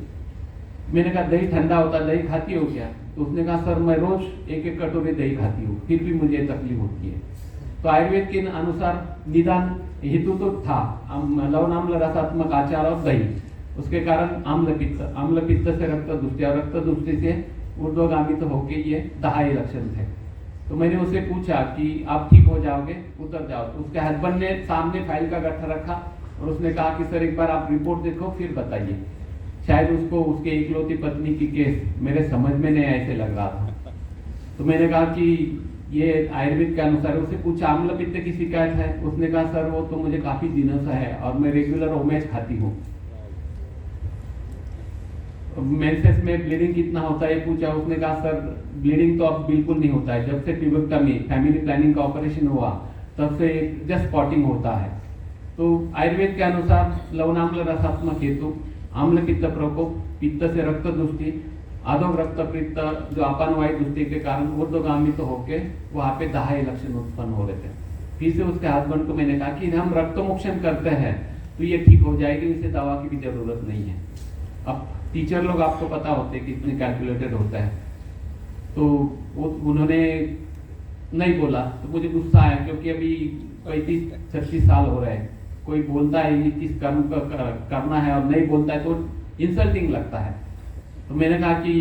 मैंने कहा दही ठंडा होता, दही खाती हो क्या? तो उसने कहा सर मैं रोज एक कटोरी दही खाती हूँ, फिर भी मुझे तकलीफ होती है। तो आयुर्वेद के अनुसार निदान हेतु तो था लवणाम्ल रसात्मक आचार और दही, उसके कारण आम्ल पित्त से रक्त दुष्टि और रक्त दुष्टि से ऊर्ध्वगामी तो होके ये 10 लक्षण थे। तो मैंने उससे पूछा कि आप ठीक हो जाओगे, उतर जाओ। तो उसके हस्बैंड ने सामने फाइल का गट्ठा रखा और उसने कहा कि सर एक बार आप रिपोर्ट देखो फिर बताइए। शायद उसको उसके इकलौती पत्नी की केस मेरे समझ में नहीं ऐसे लग रहा था। तो मैंने कहा कि ये आयुर्वेद के अनुसार, उससे पूछा आम्ल पित्त की शिकायत है? उसने कहा सर वो तो मुझे काफी दिनों से है और मैं रेगुलर ओमेज खाती हूँ। मेंसेस में ब्लीडिंग कितना होता है पूछा, उसने कहा सर ब्लीडिंग तो अब बिल्कुल नहीं होता है, जब से ट्यूबेक्टमी फैमिली प्लानिंग का ऑपरेशन हुआ तब से जस्ट स्पॉटिंग होता है। तो आयुर्वेद के अनुसार लवणाम्ल रसात्मक हेतु आम्ल पित्त प्रकोप, पित्त से रक्त दुष्टि, आधो रक्त पित्त जो अपान वायु दुष्टि के कारण ऊर्ध्वगामी तो होके वहां पे 10 लक्षण उत्पन्न हो रहे थे। फिर से उसके हस्बैंड को मैंने कहा कि हम रक्त मोक्षण करते हैं तो ये ठीक हो जाएगी, इसे दवा की भी जरूरत नहीं है। अब टीचर लोग आपको पता होते हैं कितने कैलकुलेटेड होता है। तो वो उन्होंने नहीं बोला तो मुझे गुस्सा आया, क्योंकि अभी 35-36 साल हो रहे हैं, कोई बोलता है ये किस कर्म करना है और नहीं बोलता है तो इंसल्टिंग लगता है। तो मैंने कहा कि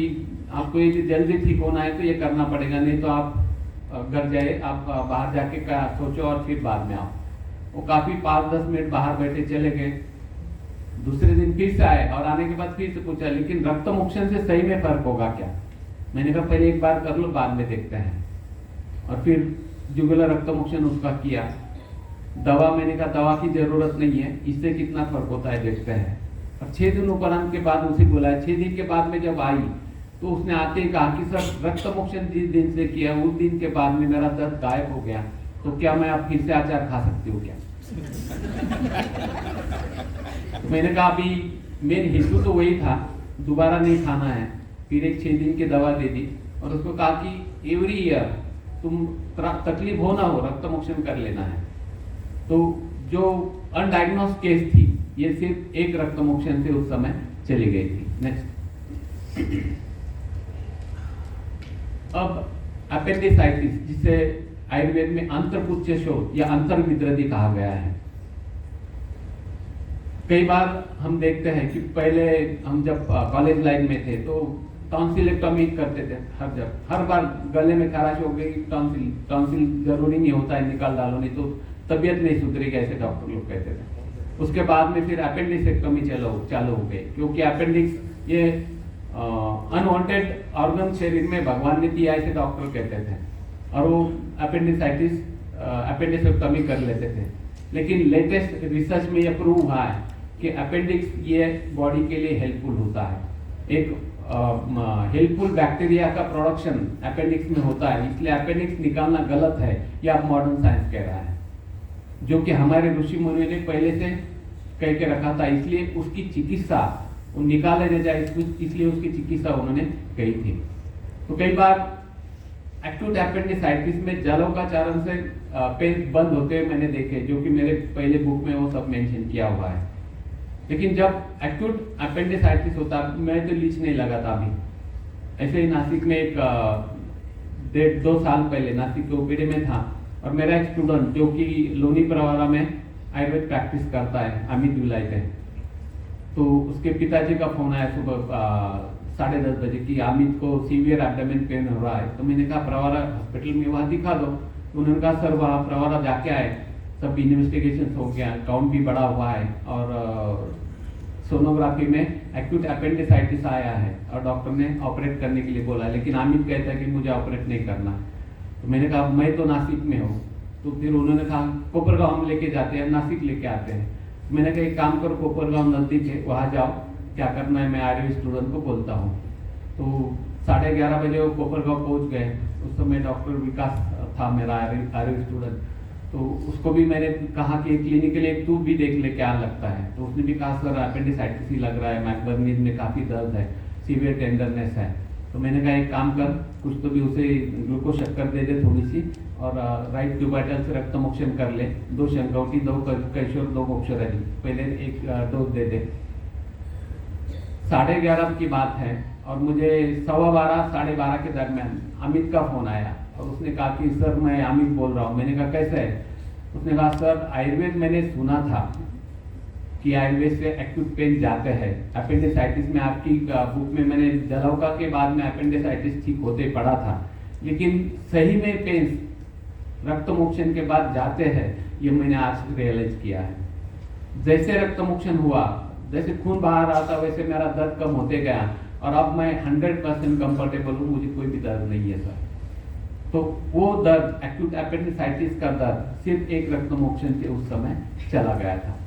आपको ये जल्दी ठीक होना है तो ये करना पड़ेगा, नहीं तो आप घर जाए, आप बाहर जाके सोचो और फिर बाद में आओ। वो काफी 5-10 मिनट बाहर बैठे, चले गए। दूसरे दिन फिर से आए और आने के बाद फिर से पूछा लेकिन रक्त मोक्षण से सही में फर्क होगा क्या? मैंने कहा पहले एक बार कर लो, बाद में देखते हैं। और फिर जुगुलर रक्त मोक्षण उसका किया। दवा, मैंने कहा दवा की जरूरत नहीं है, इससे कितना फर्क होता है देखते हैं। और 6 दिन उपरांत के बाद उसे बुलाया। 6 दिन के बाद में जब आई तो उसने आते ही कहा कि सर रक्त मोक्षण जिस दिन से किया उस दिन के बाद में मेरा दर्द गायब हो गया, तो क्या मैं अब फिर से अचार खा सकती हूँ क्या? तो मैंने कहा अभी मेन हेतु तो वही था, दोबारा नहीं खाना है। फिर एक 6 दिन की दवा दे दी और उसको कहा कि एवरी ईयर तुम तकलीफ हो ना हो रक्त मोक्षण कर लेना है। तो जो अनडायग्नोज केस थी ये सिर्फ एक रक्त मोक्षण से उस समय चली गई थी। नेक्स्ट, अब अपेंडिसाइटिस, जिसे आयुर्वेद में अंतर्पुच्छ शोथ या अंतर्विद्रति कहा गया है। कई बार हम देखते हैं कि पहले हम जब कॉलेज लाइफ में थे तो टॉन्सिलेक्टोमी करते थे। हर बार गले में खराश हो गई, टॉन्सिल जरूरी नहीं होता है, निकाल डालो नहीं तो तबीयत नहीं सुधरेगी, ऐसे डॉक्टर लोग कहते थे। उसके बाद में फिर अपेंडिसेक्टोमी चालू हो गई, क्योंकि अपेंडिक्स ये अनवांटेड ऑर्गन शरीर में भगवान ने दिया, ऐसे डॉक्टर कहते थे। और वो अपेंडिसेक्टोमी कर लेते थे। लेकिन लेटेस्ट रिसर्च में यह प्रूव हुआ है कि अपेंडिक्स ये बॉडी के लिए हेल्पफुल होता है। एक हेल्पफुल बैक्टीरिया का प्रोडक्शन अपेंडिक्स में होता है, इसलिए अपेंडिक्स निकालना गलत है, यह अब मॉडर्न साइंस कह रहा है, जो कि हमारे ऋषि मुनियों ने पहले से कह के रखा था। इसलिए उसकी चिकित्सा निकाले न जाए, इसलिए उसकी चिकित्सा उन्होंने कही थी। तो कई बार एक्यूट अपेंडिसाइटिस में जलोकाचारण से पेन बंद होते हुए मैंने देखे, जो कि मेरे पहले बुक में वो सब मेंशन किया हुआ है। लेकिन जब एक्यूट अपेंडिसाइटिस होता, मैं तो लीच नहीं लगा था अभी। ऐसे ही नासिक में एक 1.5-2 साल पहले नासिक के ओपीडी में था और मेरा एक स्टूडेंट जो कि लोनी प्रवारा में आयुर्वेद प्रैक्टिस करता है, अमित विलायत है, तो उसके पिताजी का फोन आया सुबह 10:30 बजे कि अमित को सीवियर एब्डोमेन पेन हो रहा है। तो मैंने कहा प्रवारा हॉस्पिटल में वहाँ दिखा दो। तो उन्होंने कहा सर वहाँ प्रवारा जाके आए, सब इन्वेस्टिगेशन हो गया, काउंट भी बढ़ा हुआ है और सोनोग्राफी में एक्यूट अपेंडिसाइटिस आया है और डॉक्टर ने ऑपरेट करने के लिए बोला, लेकिन अमित कहता है कि मुझे ऑपरेट नहीं करना। तो मैंने कहा मैं तो नासिक में हूँ। तो फिर उन्होंने कहा कोपरगांव हम लेके जाते हैं, नासिक लेके आते हैं। तो मैंने कहा एक काम करो, कोपरगांव नजदीक है, वहाँ जाओ, क्या करना है मैं आयुर्वेद स्टूडेंट को बोलता हूँ। तो 11:30 बजे वो कोपरगांव पहुँच गए। उस समय डॉक्टर विकास था मेरा आयुर्वेद स्टूडेंट। तो उसको भी मैंने कहा कि क्लिनिकली एक तू भी देख ले क्या लगता है। तो उसने भी कहा सर अपेंडिसाइटिस ही लग रहा है, मैकबर्नीज में काफ़ी दर्द है, सीवियर टेंडरनेस है। तो मैंने कहा एक काम कर, कुछ तो भी उसे ग्लूकोज शक्कर दे दे थोड़ी सी, और राइट क्यूबाइटल से रक्त मोक्षण कर ले, 2 शंकौटी 2 कैशोर 2 मोक्षरजी, पहले एक डोज दे दे। 11:30 की बात है और मुझे 12:15 12:30 के दरमियान अमित का फोन आया और उसने कहा कि सर मैं अमित बोल रहा हूँ। मैंने कहा कैसे है? उसने कहा सर आयुर्वेद मैंने सुना था कि आयुर्वेद से एक्यूट पेन जाते हैं, अपेंडिसाइटिस में आपकी बुक में मैंने जलौका के बाद में अपेंडिसाइटिस ठीक होते पढ़ा था, लेकिन सही में पेन रक्त मोक्षण के बाद जाते हैं ये मैंने आज रियलाइज किया है। जैसे रक्त मोक्षण हुआ, जैसे खून बाहर रहा था वैसे मेरा दर्द कम होते गया और अब मैं 100% कंफर्टेबल हूँ, मुझे कोई भी दर्द नहीं है सर। तो वो दर्द एक्यूट अपेंडिसाइटिस का दर्द सिर्फ एक रक्त मोक्षण से उस समय चला गया था।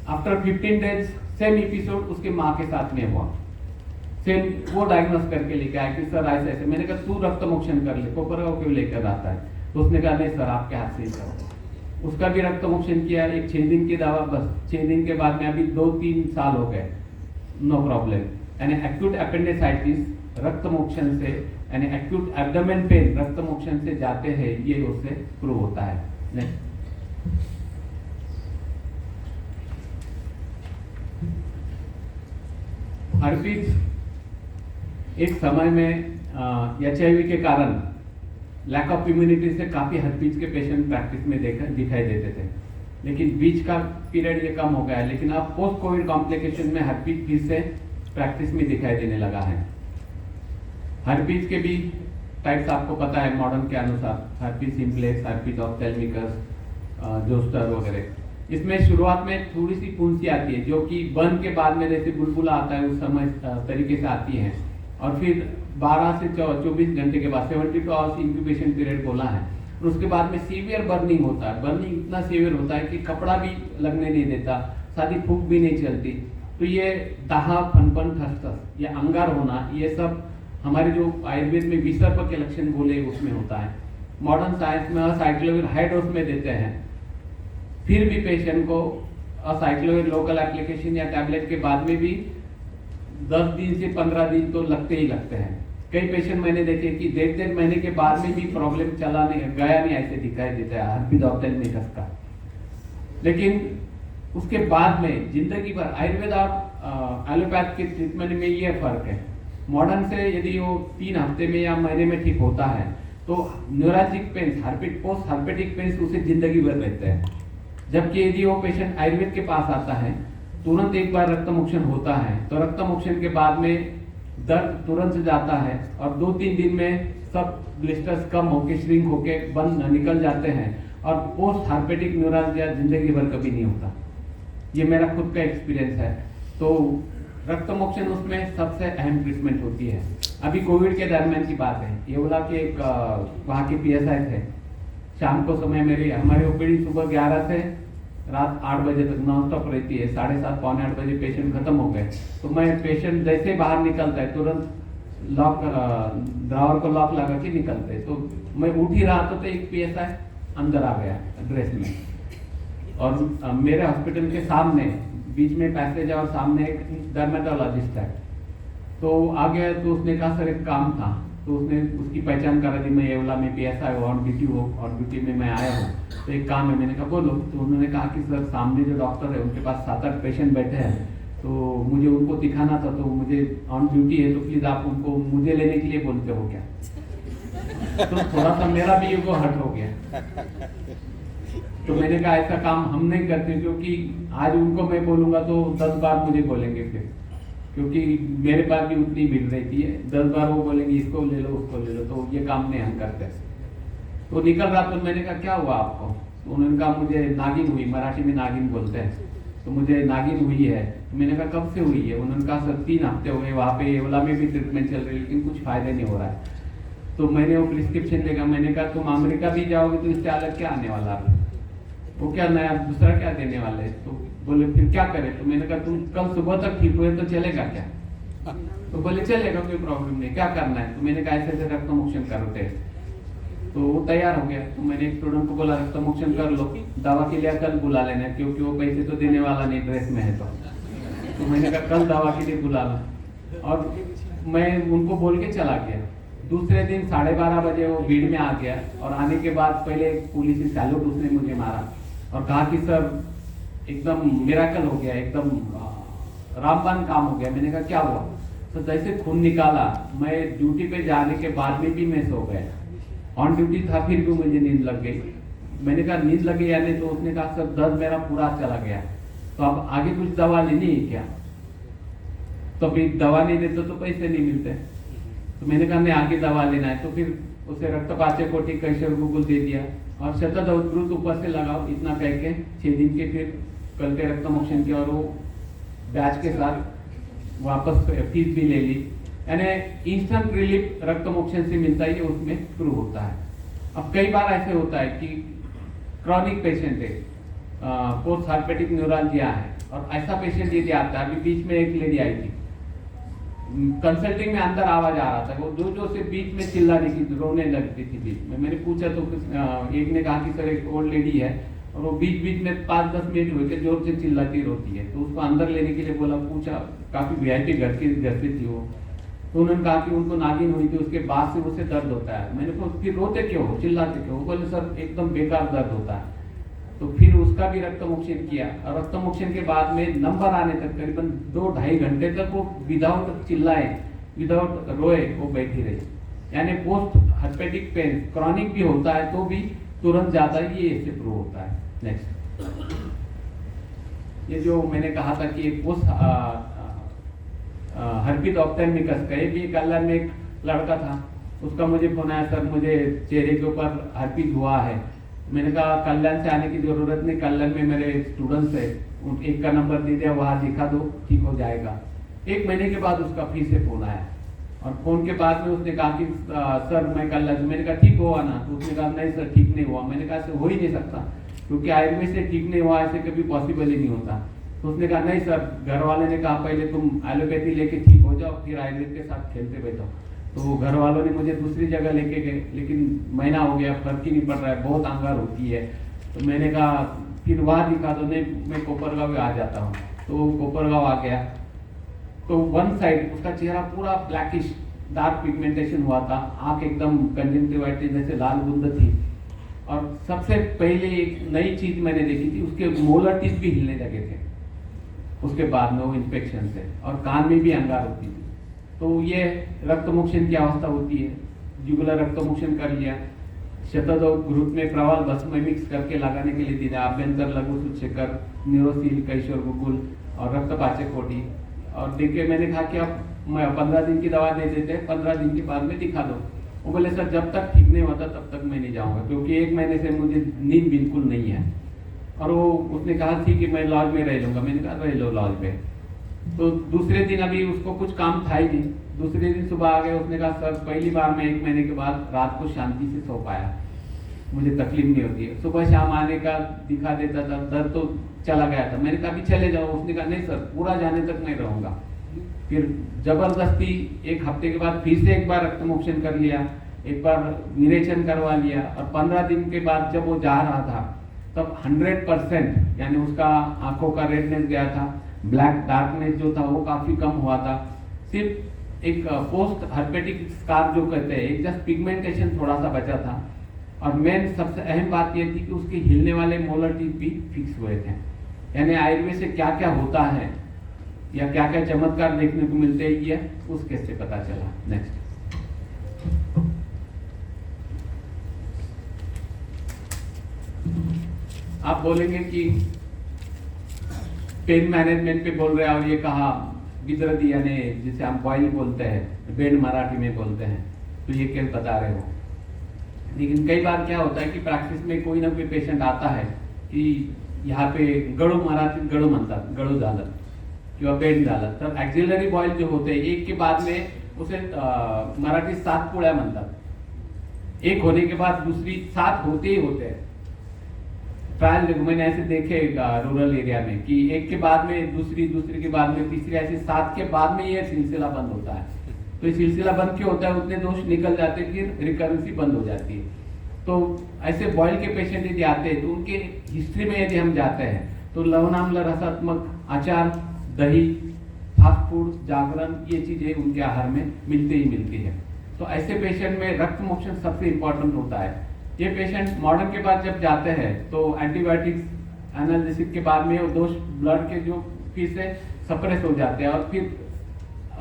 आफ्टर 15 डेज सेम एपिसोड उसके माँ के साथ में हुआ, सेम वो डायग्नोस करके लेके आया कि सर ऐसे ऐसे। मैंने कहा तू रक्त मोक्षण कर ले, कोपरगांव क्यों लेकर आता है? तो उसने कहा नहीं सर आपके हाथ से ही करो। उसका भी रक्त मोक्षण किया, एक 6 दिन की दवा, बस 6 दिन के बाद में अभी 2-3 साल हो गए, नो प्रॉब्लम। यानी एक्यूट अपेंडिसाइटिस रक्त मोक्षण से, यानी एक्यूट एब्डोमेन पेन रक्त मोक्षण से जाते हैं, ये उससे प्रूव होता है। नेक्स्ट। हर्पीज एक समय में HIV के कारण लैक ऑफ इम्यूनिटी से काफी हर्पीज के पेशेंट प्रैक्टिस में दिखाई देते थे, लेकिन बीच का पीरियड ये कम हो गया है। लेकिन अब पोस्ट कोविड कॉम्प्लिकेशन में हर्पीज फिर से प्रैक्टिस में दिखाई देने लगा है। हर्पीज के भी टाइप्स आपको पता है मॉडर्न के अनुसार, हर्पीज सिम्प्लेक्स, हर्पीज ऑफ्थेल्मिकस, जोस्टर वगैरह। इसमें शुरुआत में थोड़ी सी फुंसी आती है जो कि बर्न के बाद में जैसे बुलबुला आता है उस समय तरीके से आती है, और फिर 12 से 24 घंटे के बाद 72 आवर्स इंक्यूबेशन पीरियड बोला है, और उसके बाद में सीवियर बर्निंग होता है। बर्निंग इतना सीवियर होता है कि कपड़ा भी लगने नहीं देता, सादी फूक भी नहीं चलती। तो ये दाहा, फनपन, ठस-ठस, ये अंगार होना, ये सब हमारे जो आयुर्वेद में विसर्प के लक्षण बोले उसमें होता है। मॉडर्न साइंस में असाइक्लोविर हाई डोज में देते हैं, फिर भी पेशेंट को असाइक्लोविर लोकल एप्लीकेशन या टैबलेट के बाद में भी 10 दिन से 15 दिन तो लगते ही लगते हैं। कई पेशेंट मैंने देखे कि 1.5 महीने के बाद में भी प्रॉब्लम चला नहीं गया नहीं, ऐसे दिखाई देता है हर्पीज ऑफ्थेल्मिकस का। लेकिन उसके बाद में जिंदगी भर आयुर्वेद और एलोपैथ के ट्रीटमेंट में ये फर्क है। मॉडर्न से यदि वो 3 हफ्ते में या महीने में ठीक होता है तो neurologic pains, post herpetic pains उसे जिंदगी भर रहते हैं। जबकि यदि वो पेशेंट आयुर्वेद के पास आता है, तुरंत एक बार रक्त मोक्षण होता है तो रक्त मोक्षण के बाद में दर्द तुरंत से जाता है और 2-3 दिन में सब ब्लिस्टर्स कम होके, श्रिंक होके बंद निकल जाते हैं, और पोस्ट हार्पेटिक न्यूरॉलजिया जिंदगी भर कभी नहीं होता। ये मेरा खुद का एक्सपीरियंस है। तो रक्त मोक्षण उसमें सबसे अहम ट्रीटमेंट होती है। अभी कोविड के दरमियान की बात है, येवला के एक वहाँ के PSI थे, शाम को समय हमारी ओपीडी सुबह 11 से रात 8 बजे तक नॉन स्टॉप रहती है। 7:30 पौने 8 बजे पेशेंट खत्म हो गए तो मैं पेशेंट जैसे बाहर निकलता है तुरंत लॉक ड्रावर को लॉक लगा के निकलते हैं। तो मैं उठ ही रहा था तो एक PSI अंदर आ गया ड्रेस में, और मेरे हॉस्पिटल के सामने बीच में पैसेज है और सामने एक डर्मेटोलॉजिस्ट है। तो आ गया तो उसने कहा सर एक काम था, तो उसने उसकी पहचान करा दी, मैं येवला में PSI ऑन ड्यूटी में मैं आया हूँ, तो एक काम है। मैंने कहा बोलो। तो उन्होंने कहा कि सर सामने जो डॉक्टर है उनके पास 7-8 पेशेंट बैठे हैं, तो मुझे उनको दिखाना था, तो मुझे ऑन ड्यूटी है, तो प्लीज आप उनको मुझे लेने के लिए बोलते हो क्या? तो थोड़ा सा मेरा भी ईगो हर्ट हो गया। तो मैंने कहा ऐसा काम हम नहीं करते, क्योंकि आज उनको मैं बोलूंगा तो 10 बार मुझे बोलेंगे फिर, क्योंकि मेरे पास भी उतनी भीड़ रहती है। 10 बार वो बोलेंगे इसको ले लो उसको ले लो, तो ये काम नहीं हम करते। तो निकल रहा तो मैंने कहा क्या हुआ आपको? तो उन्होंने कहा मुझे नागिन हुई, मराठी में नागिन बोलते हैं, तो मुझे नागिन हुई है। तो मैंने कहा कब से हुई है? उन्होंने कहा सर 3 हफ्ते हो गए, वहाँ पे येवला में भी ट्रीटमेंट चल रही है लेकिन कुछ फायदा नहीं हो रहा है। तो मैंने वो प्रिस्क्रिप्शन देखा, मैंने कहा तुम अमेरिका भी जाओगे तो इससे अलग क्या आने वाला है? वो क्या नया दूसरा क्या देने वाले? तो बोले फिर क्या करें? तो मैंने कहा तुम कल सुबह तक ठीक हुए तो चलेगा क्या? तो बोले चलेगा, कोई प्रॉब्लम नहीं, क्या करना है? तो मैंने कहा ऐसे रक्त मोक्षण करो टेस्ट। तो वो तैयार हो गया। तो मैंने एक स्टूडेंट को बोला रक्त मोक्षण कर लो, दवा के लिए कल बुला लेना, क्योंकि वो पैसे तो देने वाला नहीं ड्रेस में है। तो मैंने कहा कल दवा के लिए बुला ला, और मैं उनको बोल के चला गया। दूसरे दिन 12:30 बजे वो भीड़ में आ गया, और आने के बाद पहले पुलिस सैल्यूट उसने मुझे मारा और कहा कि सर एकदम मिराकल हो गया, एकदम रामबाण काम हो गया। मैंने कहा क्या हुआ? तो जैसे खून निकाला, मैं ड्यूटी पे जाने के बाद में भी मैं सो गया, ऑन ड्यूटी था फिर भी मुझे नींद लग गई। मैंने कहा नींद लगी या नहीं? तो उसने कहा सर दर्द मेरा पूरा चला गया, तो अब आगे कुछ दवा लेनी है क्या? तो फिर दवा नहीं देते तो पैसे नहीं मिलते। तो मैंने कहा नहीं आगे दवा लेना है। तो फिर उसे रक्तपाचकोटी कैशर गुगुल दे दिया और शतद्रुत ऊपर से लगाओ, इतना कह के 6 दिन के फिर कल के रक्त मोक्षण के, और वो बैच के साथ वापस फीस भी ले ली। यानी इंस्टेंट रिलीफ रक्त मोक्षण से मिलता है, उसमें शुरू होता है। अब कई बार ऐसे होता है कि क्रॉनिक पेशेंट है, पोस्ट हार्पेटिक न्यूरालजिया है, और ऐसा पेशेंट यदि आता है, अभी बीच में एक लेडी आई थी कंसल्टिंग में, अंदर आवाज आ रहा था, वो जो से बीच में चिल्ला रही थी, रोने लगती थी बीच में। मैंने पूछा तो एक ने कहा कि सर एक ओल्ड लेडी है और वो बीच बीच में 5-10 मिनट हुए थे जोर से चिल्लाती रोती है। तो उसको अंदर लेने के लिए बोला, पूछा, काफी वीआईपी घर से थी वो। तो उन्होंने कहा कि उनको नागिन हुई थी, उसके बाद से उसे दर्द होता है। मैंने कहा फिर रोते क्यों हो, चिल्लाते क्यों? बोले सर एकदम बेकार दर्द होता है। तो फिर उसका भी रक्त मोक्षण किया, और रक्त मोक्षण के बाद में नंबर आने तक करीबन 2-2.5 घंटे तक वो विदाउट चिल्लाए, विदाउट रोए वो बैठी रही। यानी पोस्ट हार्पेटिक पेन क्रॉनिक भी होता है तो भी तुरंत जाता है, ये इससे प्रूव होता है। नेक्स्ट, ये जो मैंने कहा था कि एक पोस्ट हर्पिस ऑप्थेल्मिकस का, ये कल्याण में एक लड़का था, उसका मुझे फोन आया, सर मुझे चेहरे के ऊपर हर्पिस हुआ है। मैंने कहा कल्याण से आने की जरूरत नहीं, कल्याण में मेरे स्टूडेंट्स है, एक का नंबर दे दिया, वहां दिखा दो, ठीक हो जाएगा। 1 महीने के बाद उसका फिर से फोन आया, और फोन के बाद में उसने कहा कि सर मैं कल्याण, मैंने कहा ठीक हुआ ना? तो उसने कहा नहीं सर ठीक नहीं हुआ। मैंने कहा ऐसे हो ही नहीं सकता, क्योंकि आयुर्वेद से ठीक नहीं हुआ ऐसे कभी पॉसिबल ही नहीं होता। तो उसने कहा नहीं सर, घर वाले ने कहा पहले तुम एलोपैथी लेके ठीक हो जाओ, फिर आयुर्वेद के साथ खेलते बैठो। तो घर वालों ने मुझे दूसरी जगह लेके गए, लेकिन महीना हो गया, फर्क ही नहीं पड़ रहा है, बहुत अंगार होती है। तो मैंने कहा फिर वहां दिखा दो, नहीं मैं कोपरगांव आ जाता हूँ। तो कोपरगांव आ गया, तो वन साइड उसका चेहरा पूरा ब्लैकिश डार्क पिगमेंटेशन हुआ था, आंख एकदम कंजंक्टिवाइटिस जैसे लाल बूंद थी। और सबसे पहले एक नई चीज मैंने देखी थी, उसके मोलर टीथ भी हिलने लगे थे उसके बाद में वो इन्फेक्शन से, और कान में भी अंगार होती थी। तो ये रक्त मोक्षण की अवस्था होती है। जुगुलर रक्त मोक्षण कर लिया, शतद्रुत में प्रवाल भस्म मिक्स करके लगाने के लिए दिया, आभ्यंतर लघु सूचकर, न्यूरोसील, कैशोर गुगुल और रक्तपाचकोटी, और देखे मैंने कहा कि अब 15 दिन की दवा दे देते हैं, 15 दिन के बाद में दिखा दो। वो बोले सर जब तक ठीक नहीं होता तब तक मैं नहीं जाऊंगा, क्योंकि 1 महीने से मुझे नींद बिल्कुल नहीं है। और वो उसने कहा थी कि मैं लॉज में रह लूंगा। मैंने कहा रह लो लॉज में। तो दूसरे दिन अभी उसको कुछ काम था ही नहीं, दूसरे दिन सुबह आ गया, उसने कहा सर पहली बार मैं 1 महीने के बाद रात को शांति से सो पाया, मुझे तकलीफ नहीं होती है। सुबह शाम आने का दिखा देता था, दर्द तो चला गया था। मैंने कहा अभी चले जाओ, उसने कहा नहीं सर पूरा जाने तक मैं रहूंगा। फिर जबरदस्ती 1 हफ्ते के बाद फिर से एक बार रक्त मोक्षण कर लिया, एक बार विरेचन करवा लिया, और 15 दिन के बाद जब वो जा रहा था तब 100% यानी उसका आंखों का रेडनेस गया था, ब्लैक डार्कनेस जो था वो काफी कम हुआ था। सिर्फ एक पोस्ट हार्पेटिक स्कार जो कहते हैं, एक जस्ट पिगमेंटेशन थोड़ा सा बचा था। और मेन सबसे अहम बात यह थी कि उसके हिलने वाले मोलर टीथ भी फिक्स हुए थे। यानी आयुर्वेद से क्या क्या होता है या क्या क्या चमत्कार देखने को मिलते हैं, ये उस केस से पता चला। नेक्स्ट, आप बोलेंगे कि पेन मैनेजमेंट पे बोल रहे हैं और ये कहा विदर्दी यानी जिसे हम बॉइल बोलते हैं, बेड मराठी में बोलते हैं, तो ये क्या बता रहे हो। लेकिन कई बार क्या होता है कि प्रैक्टिस में कोई ना कोई पेशेंट आता है की यहाँ पे गळू मराठी गळू म्हणतात, गळू झालं किंवा बेड झालं, तर ॲक्झिलरी बॉइल जो होते हैं एक के बाद में उसे मराठी 7 पुळ्या म्हणतात। एक होने के बाद दूसरी 7 होते ही होते हैं। ट्रायल मैंने ऐसे देखे रूरल एरिया में कि एक के बाद में दूसरी, दूसरी के बाद में तीसरी, ऐसे 7 के बाद में ये सिलसिला बंद होता है। तो ये सिलसिला बंद क्यों होता है, उतने दोष निकल जाते हैं, फिर रिकरेंसी बंद हो जाती है। तो ऐसे बॉयल के पेशेंट यदि आते हैं तो उनके हिस्ट्री में यदि हम जाते हैं तो लवणाम्ल रसात्मक आचार, दही, फास्ट फूड, जागरण, ये चीजें उनके आहार में मिलती है। तो ऐसे पेशेंट में रक्त मोक्षण सबसे इंपॉर्टेंट होता है। ये पेशेंट मॉडर्न के बाद जब जाते हैं तो एंटीबायोटिक्स एनालिसिस के बाद में वो दोष ब्लड के जो फिर से सप्रेस हो जाते हैं और फिर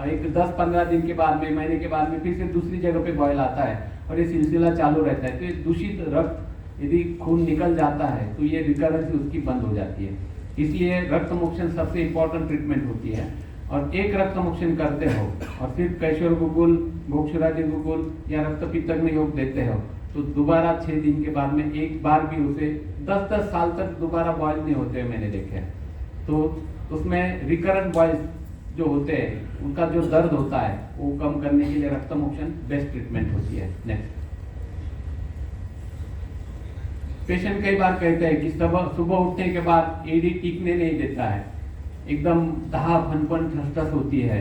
एक 10-15 दिन के बाद में, महीने के बाद में फिर से दूसरी जगह पे बॉयल आता है और ये सिलसिला चालू रहता है। तो ये दूषित रक्त यदि खून निकल जाता है तो ये रिकरेंस उसकी बंद हो जाती है। इसलिए रक्त मोक्षण सबसे इंपॉर्टेंट ट्रीटमेंट होती है। और एक रक्त मोक्षण करते हो और फिर कैशोर गुगुल, भोक्षराजी गुगुल या रक्त पित्तग्न योग देते हो तो दोबारा 6 दिन के बाद में एक बार भी उसे 10-10 साल तक दोबारा बॉयल नहीं होते मैंने देखे हैं। तो उसमें रिकरेंट बॉयल जो होते हैं उनका जो दर्द होता है वो कम करने के लिए रक्त मोक्षण बेस्ट ट्रीटमेंट होती है। नेक्स्ट, पेशेंट कई बार कहते हैं कि सुबह उठने के बाद एडी टिकने नहीं देता है, एकदम दहा फनपन ठस होती है,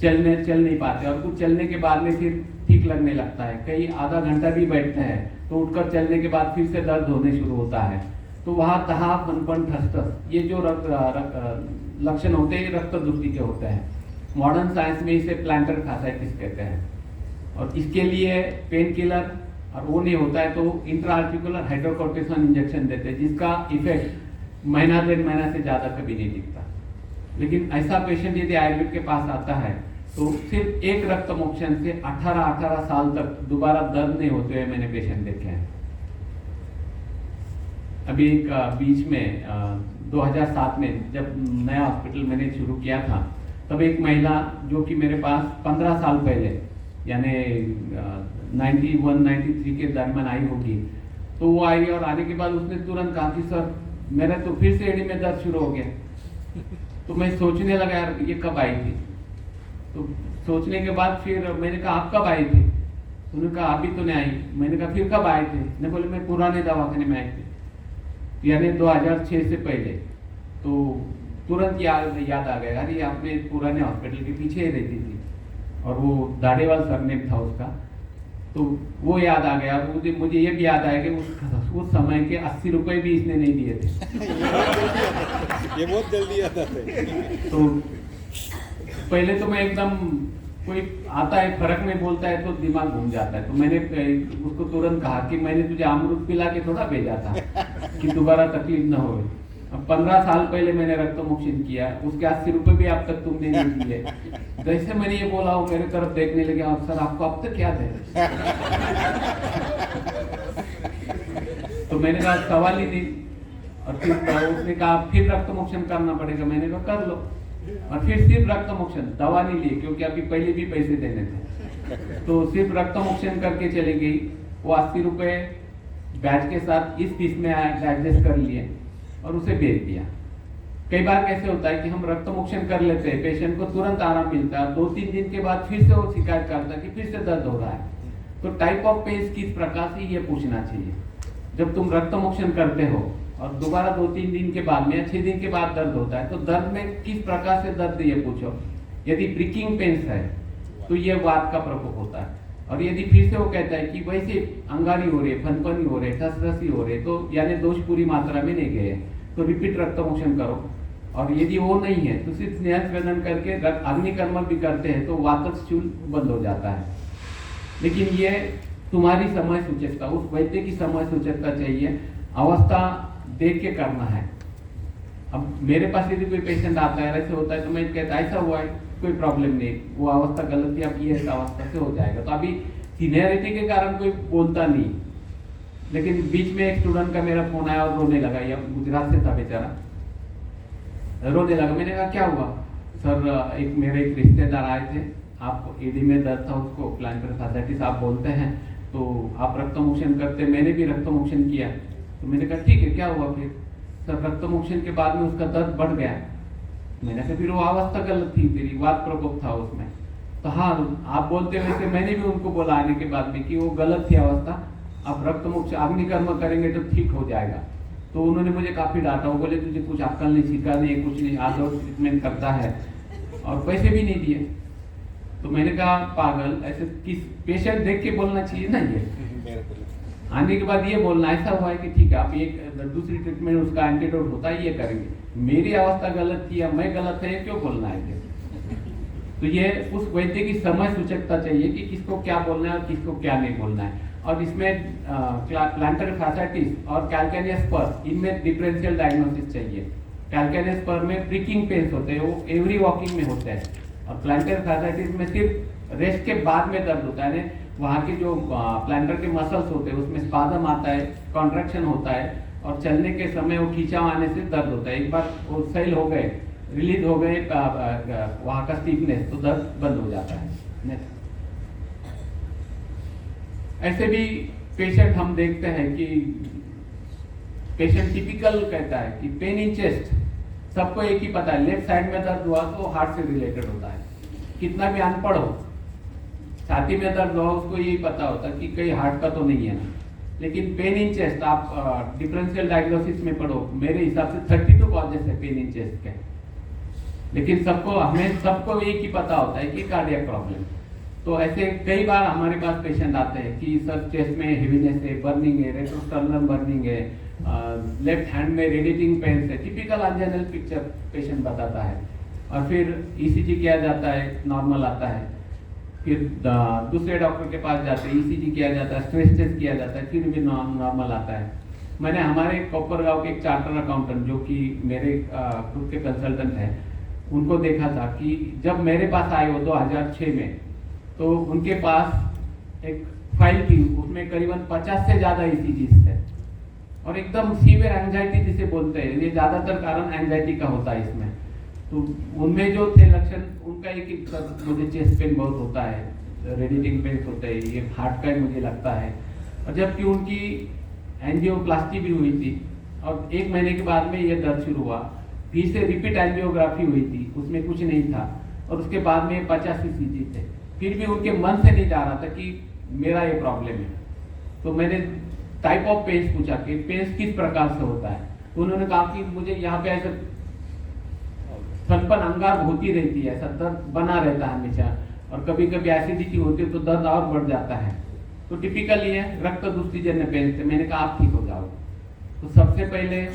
चल नहीं पाते और कुछ चलने के बाद में फिर ठीक लगने लगता है। कई आधा घंटा भी बैठते हैं तो उठकर चलने के बाद फिर से दर्द होने शुरू होता है। तो वहाँ दहा फनपन ठस ये जो लक्षण होते हैं रक्त दूषित के होते हैं। मॉडर्न साइंस में इसे प्लांटर फासाइटिस कहते हैं और इसके लिए पेन किलर और वो नहीं होता है तो इंट्राआर्टिकुलर हाइड्रोकोर्टिसोन इंजेक्शन देते हैं जिसका इफेक्ट महीना 1.5 महीना से ज्यादा कभी नहीं दिखता। लेकिन ऐसा पेशेंट यदि आयुर्वेद के पास आता है तो सिर्फ एक रक्त मोक्षण से 18 साल तक दोबारा दर्द नहीं होते हुए मैंने पेशेंट देखे हैं। अभी एक बीच में 2007 में जब नया हॉस्पिटल मैंने शुरू किया था तब एक महिला जो कि मेरे पास 15 साल पहले यानी 91-93 के दरमियान आई होगी, तो वो आई और आने के बाद उसने तुरंत कहा कि सर मेरा तो फिर से एडी में दर्द शुरू हो गया। तो मैं सोचने लगा यार ये कब आई थी। तो सोचने के बाद फिर मैंने कहा आप कब आई थी? उन्होंने कहा अभी तो नहीं आई। मैंने कहा फिर कब आए थे? नहीं, बोले मैं पुराने दवाखाने में आई थी यानी 2006 से पहले। तो तुरंत याद आ गया यार ये आपने पुराने हॉस्पिटल के पीछे ही रहती थी और वो दाढ़ेवाल सरनेम था उसका। तो वो याद आ गया। मुझे ये भी याद आया कि उस समय के 80 रुपए भी इसने नहीं दिए थे। ये बहुत जल्दी याद आता है। तो पहले तो मैं एकदम कोई आता है फर्क नहीं बोलता है तो दिमाग घूम जाता है। तो मैंने उसको तुरंत कहा कि मैंने तुझे अमृत पिला के थोड़ा भेजा था कि दोबारा तकलीफ ना हो। अब 15 साल पहले मैंने रक्त मोक्षण किया, उसके 80 रुपए भी अब तक तुमने नहीं दिए। जैसे मैंने ये बोला वो मेरे तरफ देखने लगे और सर आपको अब तक क्या दे? तो मैंने कहा सवाल ही नहीं। और फिर उसने कहा फिर रक्त मोक्षण करना पड़ेगा। मैंने कहा कर लो। और फिर सिर्फ रक्त मोक्षण, दवा नहीं लिए क्योंकि अभी पहले भी पैसे देने थे। तो सिर्फ रक्त मोक्षण करके चली गई। वो 80 रुपए बैच के साथ इस फीस में एडजस्ट कर लिए और उसे बेच दिया। कई बार कैसे होता है कि हम रक्त मोक्षण कर लेते हैं, पेशेंट को तुरंत आराम मिलता है, 2-3 दिन के बाद फिर से वो शिकायत करता है कि फिर से दर्द हो रहा है। तो टाइप ऑफ पेन किस प्रकार से ये पूछना चाहिए। जब तुम रक्त मोक्षण करते हो और दोबारा 2-3 दिन के बाद में या 6 दिन के बाद दर्द होता है तो दर्द में किस प्रकार से दर्द ये पूछो। यदि ब्रिकिंग पेन्स है तो ये वात का प्रकोप होता है। और यदि फिर से वो कहता है कि वैसे अंगारी हो रही है, फनफनी हो रही है, ठसरसी हो रही है तो यानी दोष पूरी मात्रा में नहीं गए तो रिपीट रक्त मोक्षण करो। और यदि वो नहीं है तो सिर्फ स्नेह स्वेदन करके अग्निकर्मण भी करते हैं तो वातस्चूल बंद हो जाता है। लेकिन ये तुम्हारी समय सूचकता, उस वैद्य की समय सूचकता चाहिए, अवस्था देख के करना है। अब मेरे पास यदि कोई पेशेंट आता है ऐसे होता है तो मैं कहता ऐसा हुआ है कोई प्रॉब्लम नहीं, वो अवस्था गलत है, अब ये अवस्था से हो जाएगा। तो अभी सीनियरिटी के कारण कोई बोलता नहीं। लेकिन बीच में एक स्टूडेंट का मेरा फोन आया और रोने लगा, या गुजरात से था बेचारा, रोने लगा। मैंने कहा क्या हुआ? सर एक मेरे एक रिश्तेदार आए थे, आप एडी में दर्द था उसको, प्लांटर फासाइटिस आप बोलते हैं, तो आप रक्त मोक्षण करते, मैंने भी रक्त मोक्षण किया। तो मैंने कहा ठीक है क्या हुआ फिर? सर रक्त मोक्षण के बाद में उसका दर्द बढ़ गया। मैंने कहा फिर वो अवस्था गलत थी, तेरी वात प्रकोप था उसमें। तो हाँ आप बोलते वैसे मैंने भी उनको बोला आने के बाद में कि वो गलत थी अवस्था, आप रक्त मोक्ष अग्निकर्म करेंगे तो ठीक हो जाएगा। तो उन्होंने मुझे काफी डांटा, वो बोले तुझे कुछ अक्ल नहीं, सीखा नहीं, कुछ नहीं, आज और ट्रीटमेंट करता है और पैसे भी नहीं दिए। तो मैंने कहा पागल, ऐसे किस पेशेंट देख के बोलना चाहिए ना ये। आने के बाद ये बोलना ऐसा हुआ है कि ठीक है आप एक दूसरी ट्रीटमेंट उसका एंटीडोट होता है ये करेंगे, मेरी अवस्था गलत थी या मैं गलत है क्यों बोलना है? तो ये उस वैद्य की समझ सूचकता चाहिए कि किसको क्या बोलना है और किसको क्या नहीं बोलना है। और इसमें प्लांटर फैसाइटिस और कैल्केनियस स्पर, इनमें डिफरेंशियल डायग्नोसिस चाहिए। कैल्केनियस स्पर में प्रिकिंग पेन्स होते हैं, वो एवरी वॉकिंग में होते हैं, और प्लांटर फैसाइटिस में सिर्फ रेस्ट के बाद में दर्द होता है। वहाँ के जो प्लांटर के मसल्स होते हैं उसमें स्पाजम आता है, कॉन्ट्रैक्शन होता है, और चलने के समय वो खींचाव आने से दर्द होता है। एक बार वो सेल हो गए, रिलीज हो गए वहाँ का स्टीफनेस, तो दर्द बंद हो जाता है। ऐसे भी पेशेंट हम देखते हैं कि पेशेंट टिपिकल कहता है कि पेन इन चेस्ट, सबको एक ही पता है, लेफ्ट साइड में दर्द हुआ तो हार्ट से रिलेटेड होता है। कितना भी अनपढ़ हो, छाती में दर्द हुआ उसको यही पता होता है कि कहीं हार्ट का तो नहीं है ना। लेकिन पेन इन चेस्ट आप डिफरेंशियल डायग्नोसिस में पढ़ो, मेरे हिसाब से 32 कॉजेस है पेन इन चेस्ट के, लेकिन सबको एक ही पता होता है कि कार्डियक प्रॉब्लम। तो ऐसे कई बार हमारे पास पेशेंट आते हैं कि सर चेस्ट में हेवीनेस है, बर्निंग है, रेट्रोस्टर्नल बर्निंग है, लेफ्ट हैंड में रेडिएटिंग पेन है, टिपिकल अनजनरल पिक्चर पेशेंट बताता है। और फिर ईसीजी किया जाता है, नॉर्मल आता है। फिर दूसरे डॉक्टर के पास जाते हैं, ईसीजी किया जाता है, स्ट्रेस टेस्ट किया जाता है, फिर भी नॉर्मल आता है। मैंने हमारे कोपरगांव के एक चार्टर अकाउंटेंट जो कि मेरे खुद के कंसल्टेंट हैं, उनको देखा था कि जब मेरे पास आए वो 2006 में, तो उनके पास एक फाइल थी, उसमें करीबन 50 से ज़्यादा ईसीजीज थे, और एकदम सीवियर एंजाइटी जिसे बोलते हैं, ये ज़्यादातर कारण एंजाइटी का होता है इसमें। तो उनमें जो थे लक्षण, उनका एक ही, मुझे चेस्ट पेन बहुत होता है, रेडिएटिंग पेन होते हैं, ये हार्ट का ही मुझे लगता है। और जबकि उनकी एंजियोप्लास्टी भी हुई थी, और 1 महीने के बाद में ये दर्द शुरू हुआ, फिर से रिपीट एंजियोग्राफी हुई थी, उसमें कुछ नहीं था, और उसके बाद में 50 ईसीजी थे, फिर भी उनके मन से नहीं जा रहा था कि मेरा ये प्रॉब्लम है। तो मैंने टाइप ऑफ पेन्स पूछा कि पेन्स किस प्रकार से होता है, तो उन्होंने कहा कि मुझे यहाँ पे ऐसा थनपन अंगार होती रहती है, ऐसा दर्द बना रहता है हमेशा, और कभी कभी एसिडिटी होती है तो दर्द और बढ़ जाता है। तो टिपिकल ये रक्त दूषितजन्य पेन थे। मैंने कहा आप ठीक हो जाओ। तो सबसे पहले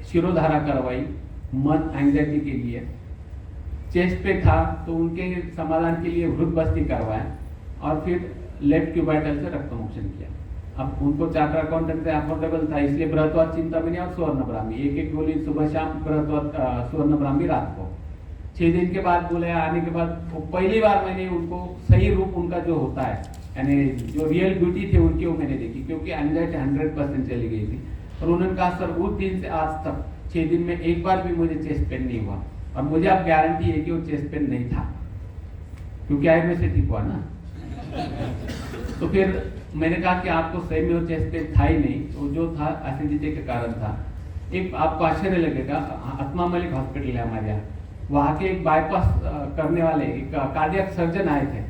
शिरोधारा करवाई, मन एंजाइटी के लिए, चेस्ट पे था तो उनके समाधान के लिए हृदय करवाया, और फिर लेफ्ट क्यूबाइटल से रक्त मोक्षण किया। अब उनको चार्टर अकाउंटेंट से अफोर्डेबल था, इसलिए बृहत्वत चिंतामणि और सुवर्णब्राह्मी, एक गोली सुबह शाम, बृहत्वत सुवर्णब्राह्मी रात को। 6 दिन के बाद बोले, आने के बाद पहली बार मैंने उनको सही रूप उनका जो होता है, यानी जो रियल ब्यूटी थे उनकी, वो मैंने देखी, क्योंकि एंजाइटी 100% चली गई थी। और उन्होंने कहा सर उस दिन से आज तक 6 दिन में एक बार भी मुझे चेस्ट पेन नहीं हुआ, और मुझे अब गारंटी है कि वो चेस्ट पेन नहीं था, क्योंकि आयुर्वेद से ठीक हुआ ना। तो फिर मैंने कहा कि आपको सही में वो चेस्ट पेन था ही नहीं, तो जो था एसिडिटी के कारण था। एक आपको आश्चर्य लगेगा, आत्मा मलिक हॉस्पिटल है हमारे यहाँ, वहाँ के एक बाईपास करने वाले एक कार्डियक सर्जन आए थे,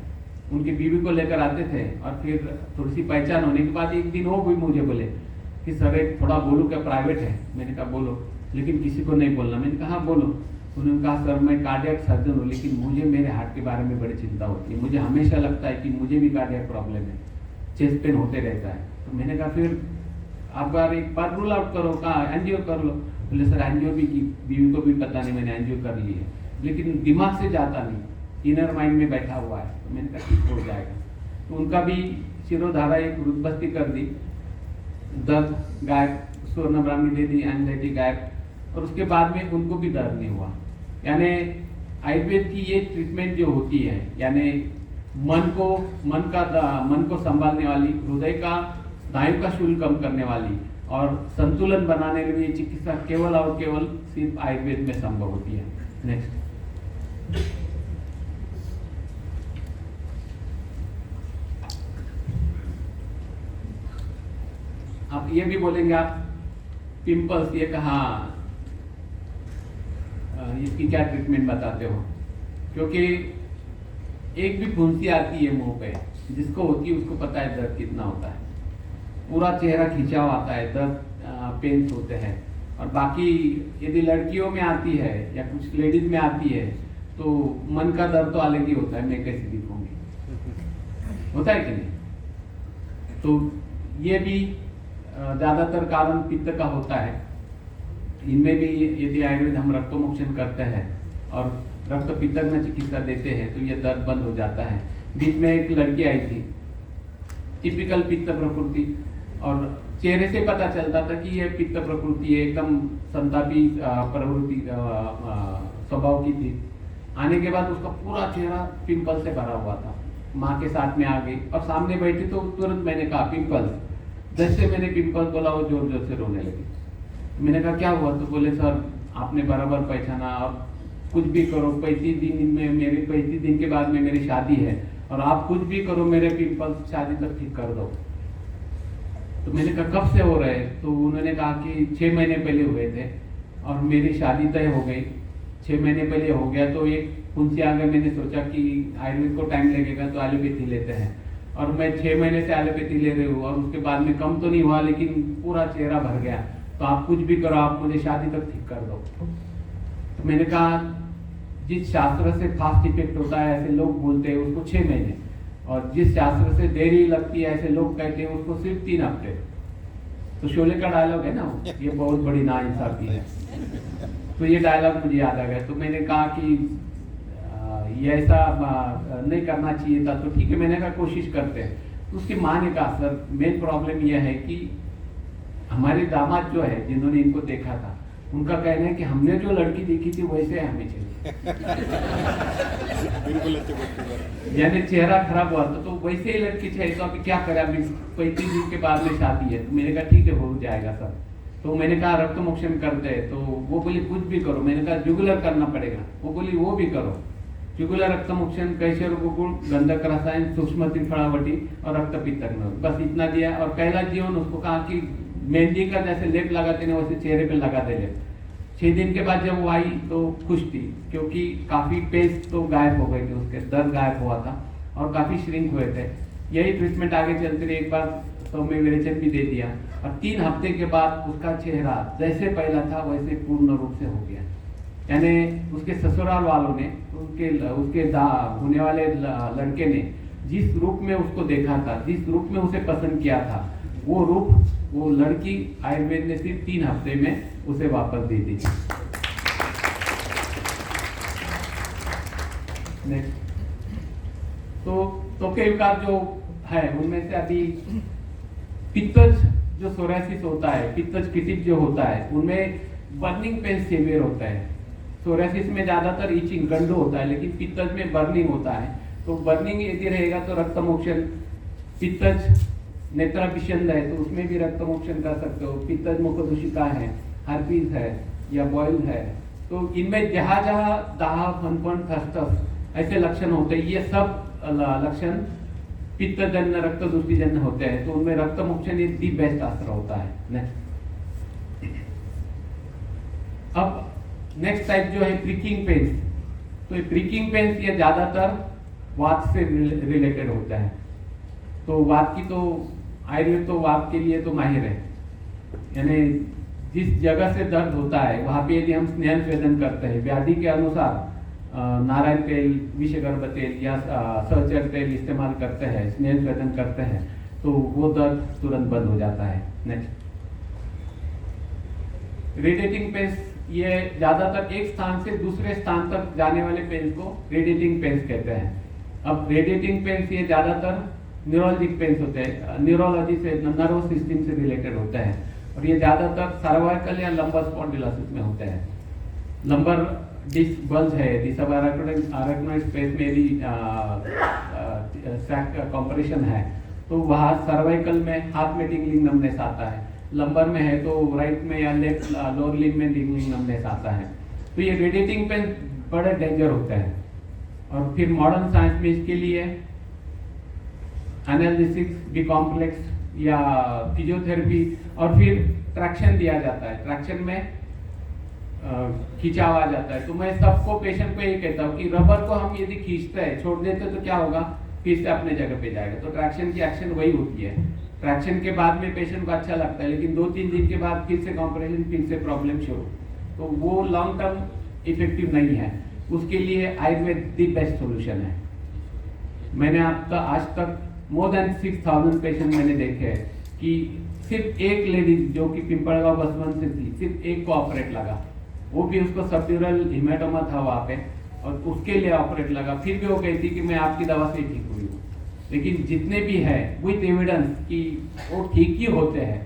उनकी बीवी को लेकर आते थे, और फिर थोड़ी सी पहचान होने के बाद एक दिन वो भी मुझे बोले कि सर एक थोड़ा बोलूँ क्या, प्राइवेट है? मैंने कहा बोलो, लेकिन किसी को नहीं बोलना। मैंने कहा बोलो। उन्होंने कहा सर मैं कार्डियक सर्जन हूँ, लेकिन मुझे मेरे हार्ट के बारे में बड़ी चिंता होती है, मुझे हमेशा लगता है कि मुझे भी कार्डियक प्रॉब्लम है, चेस्ट पेन होते रहता है। तो मैंने कहा फिर आप एक बार रूल आउट करो, कहा एंजियो कर लो। बोले सर एंजियो भी की, बीवी को भी पता नहीं, मैंने एंजियो कर ली है, लेकिन दिमाग से जाता नहीं, इनर माइंड में बैठा हुआ है। तो मैंने कहा ठीक हो जाएगा। तो उनका भी शिरोधारा एक हृदय कर दी, दर्द गायब, सुवर्णब्राह्मी दे दी, एंजाइटी गायब, और उसके बाद में उनको भी दर्द नहीं हुआ। यानी आयुर्वेद की ये ट्रीटमेंट जो होती है, यानी मन को संभालने वाली, हृदय का स्नायु का शुल्क कम करने वाली, और संतुलन बनाने के लिए चिकित्सा केवल और केवल सिर्फ आयुर्वेद में संभव होती है। नेक्स्ट। आप ये भी बोलेंगे आप पिंपल्स, ये कहा इसकी क्या ट्रीटमेंट बताते हो? क्योंकि एक भी फुंसी आती है मुंह पे, जिसको होती है उसको पता है दर्द कितना होता है, पूरा चेहरा खिंचाव आता है, दर्द पेन्स होते हैं। और बाकी यदि लड़कियों में आती है या कुछ लेडीज में आती है तो मन का दर्द तो अलग ही होता है, मैं कैसे दिखूंगी, होता है कि नहीं? तो ये भी ज़्यादातर कारण पित्त का होता है। इनमें भी यदि आयुर्वेद हम रक्तमोक्षण करते हैं और रक्त पित्तज्ञ चिकित्सा देते हैं तो ये दर्द बंद हो जाता है। बीच में एक लड़की आई थी, टिपिकल पित्त प्रकृति, और चेहरे से पता चलता था कि ये पित्त प्रकृति है, एकदम संतापी प्रवृत्ति स्वभाव की थी। आने के बाद उसका पूरा चेहरा पिंपल से भरा हुआ था। माँ के साथ में आ गई और सामने बैठी तो तुरंत मैंने कहा पिंपल्स। जैसे मैंने पिंपल बोला वो जोर जोर से रोने लगी। मैंने कहा क्या हुआ? तो बोले सर आपने बराबर पहचाना, और कुछ भी करो 35 दिन के बाद में मेरी शादी है और आप कुछ भी करो मेरे पिंपल्स शादी तक ठीक कर दो। तो मैंने कहा कब से हो रहे? तो उन्होंने कहा कि 6 महीने पहले हुए थे और मेरी शादी तय हो गई। 6 महीने पहले हो गया तो एक फुंसी आ गया। मैंने सोचा कि आयुर्वेद को टाइम लगेगा तो एलोपैथी लेते हैं, और मैं 6 महीने से एलोपैथी ले रही हूँ और उसके बाद में कम तो नहीं हुआ लेकिन पूरा चेहरा भर गया। तो आप कुछ भी करो, आप मुझे शादी तक ठीक कर दो। तो मैंने कहा जिस शास्त्र से फास्ट इफेक्ट होता है ऐसे लोग बोलते हैं उसको 6 महीने, और जिस शास्त्र से देरी लगती है ऐसे लोग कहते हैं उसको सिर्फ 3 हफ्ते। तो शोले का डायलॉग है ना, ये बहुत बड़ी नाइंसाफी है। तो ये डायलॉग मुझे याद आ गया। तो मैंने कहा कि ये ऐसा नहीं करना चाहिए था। तो ठीक है, मैंने कहा कोशिश करते हैं। तो उसकी माँ ने कहा सर मेन प्रॉब्लम यह है कि हमारे दामाद जो है जिन्होंने इनको देखा था उनका कहना है कि हमने जो लड़की देखी थी वैसे हमें चाहिए। यानी चेहरा खराब हुआ तो वैसे ही लड़की चाहिए। तो अभी क्या करें? अभी 35 दिन के बाद में शादी है। तो मैंने कहा ठीक है हो जाएगा सर। तो मैंने कहा रक्तमोक्षण करते हैं। तो वो बोली कुछ भी करो। मैंने कहा जुगुलर करना पड़ेगा। वो बोली वो भी करो। जुगुलर रक्तमोक्षण, कैशर गुण, गंधक रसायन, सूक्ष्म त्रिफलावटी और रक्त पित्तज्ञ, बस इतना दिया। और कैला जीवन उसको कहा कि मेहंदी का जैसे लेप लगाते ना वैसे चेहरे पे लगा दे ले। 6 दिन के बाद जब वो आई तो खुश थी क्योंकि काफी पेस्ट तो गायब हो गए थे, उसके दर्द गायब हुआ था और काफी श्रिंक हुए थे। यही ट्रीटमेंट आगे चलते रही। एक बार सौम्य विरेचन भी दे दिया और 3 हफ्ते के बाद उसका चेहरा जैसे पहला था वैसे पूर्ण रूप से हो गया। यानी उसके ससुराल वालों ने उसके होने वाले लड़के ने जिस रूप में उसको देखा था, जिस रूप में उसे पसंद किया था, वो रूप वो लड़की आयुर्वेद ने सिर्फ 3 हफ्ते में उसे वापस दे दी। नेक्स्ट, तो के विकार जो है उनमें से अभी पित्तज जो सोरासिस होता है, पित्तज किटिप जो होता है, उनमें बर्निंग पेन सीवियर होता है। सोरासिस में ज्यादातर इचिंग गंडो होता है लेकिन पित्तज में बर्निंग होता है। तो बर्निंग यदि रहेगा तो रक्तमोक्षण, पित्तज नेत्राभिषंद है तो उसमें भी रक्तमोक्षण कर सकते हो। पित्तज मुखदूषिका है, हर्पीज है या बॉयल है, तो इनमें जहाँ जहाँ दाह, फनफन, ठसठस ऐसे लक्षण होते हैं, ये सब लक्षण पित्तजन्य रक्तदूषिजन्य होते हैं। तो उनमें रक्तमोक्षण ये दी बेस्ट अस्त्र होता है। नेक्स्ट, अब नेक्स्ट टाइप जो है प्रिकिंग पेन्स। तो प्रिकिंग पेन्स ये ज्यादातर वात से रिलेटेड होता है। तो वात की तो आयुर्वेद तो वात के लिए तो माहिर है। यानी जिस जगह से दर्द होता है वहाँ पे यदि हम स्नेहन स्वेदन करते हैं, व्याधि के अनुसार नारायण तेल, विषगर्भ तेल या सहचर तेल इस्तेमाल करते हैं, स्नेहन स्वेदन करते हैं, तो वो दर्द तुरंत बंद हो जाता है। नेक्स्ट, रेडिएटिंग पेन्स, ये ज्यादातर एक स्थान से दूसरे स्थान तक जाने वाले पेन्स को रेडिएटिंग पेन्स कहते हैं। अब रेडिएटिंग पेन्स ये ज्यादातर न्यूरोलॉजिक पेन्स होते हैं, न्यूरोलॉजी से, नर्वस सिस्टम से रिलेटेड होते हैं और ये ज्यादातर सर्वाइकल या लंबर स्पॉन्डिलोसिस में होते हैं। लंबर डिस्क बल्ज है, सब अरेक्नोइड स्पेस में भी कंप्रेशन है तो वहाँ सर्वाइकल में हाथ में टिंगलिंग नमनेस आता है, लंबर में है तो राइट में या लेफ्ट लोअर लिम्ब में टिंगलिंग नमनेस आता है। तो ये रेडिएटिंग पेन बड़े डेंजर होते हैं। और फिर मॉडर्न साइंस में इसके लिए एनालिसिस, बी कॉम्प्लेक्स या फिजियोथेरेपी और फिर ट्रैक्शन दिया जाता है। ट्रैक्शन में खिंचाव आ जाता है। तो मैं सबको पेशेंट को ये कहता हूँ कि रबर को हम यदि खींचते हैं, छोड़ देते तो क्या होगा, फिर से अपने जगह पे जाएगा। तो ट्रैक्शन की एक्शन वही होती है। ट्रैक्शन के बाद में पेशेंट को अच्छा लगता है लेकिन 2-3 दिन के बाद फिर से कॉम्प्रेशन, फिर से प्रॉब्लम शुरू, तो वो लॉन्ग टर्म इफेक्टिव नहीं है। उसके लिए आयुर्वेद दी बेस्ट सोल्यूशन है। मैंने आपका आज तक मोर देन 6000 पेशेंट मैंने देखे हैं कि सिर्फ एक लेडीज जो कि पिंपलगांव बसवन से थी, सिर्फ एक को ऑपरेट लगा, वो भी उसको सबड्यूरल हिमेटोमा था वहाँ पे और उसके लिए ऑपरेट लगा। फिर भी वो कहती कि मैं आपकी दवा से ही ठीक हुई हूँ। लेकिन जितने भी है विथ एविडेंस कि वो ठीक ही होते हैं।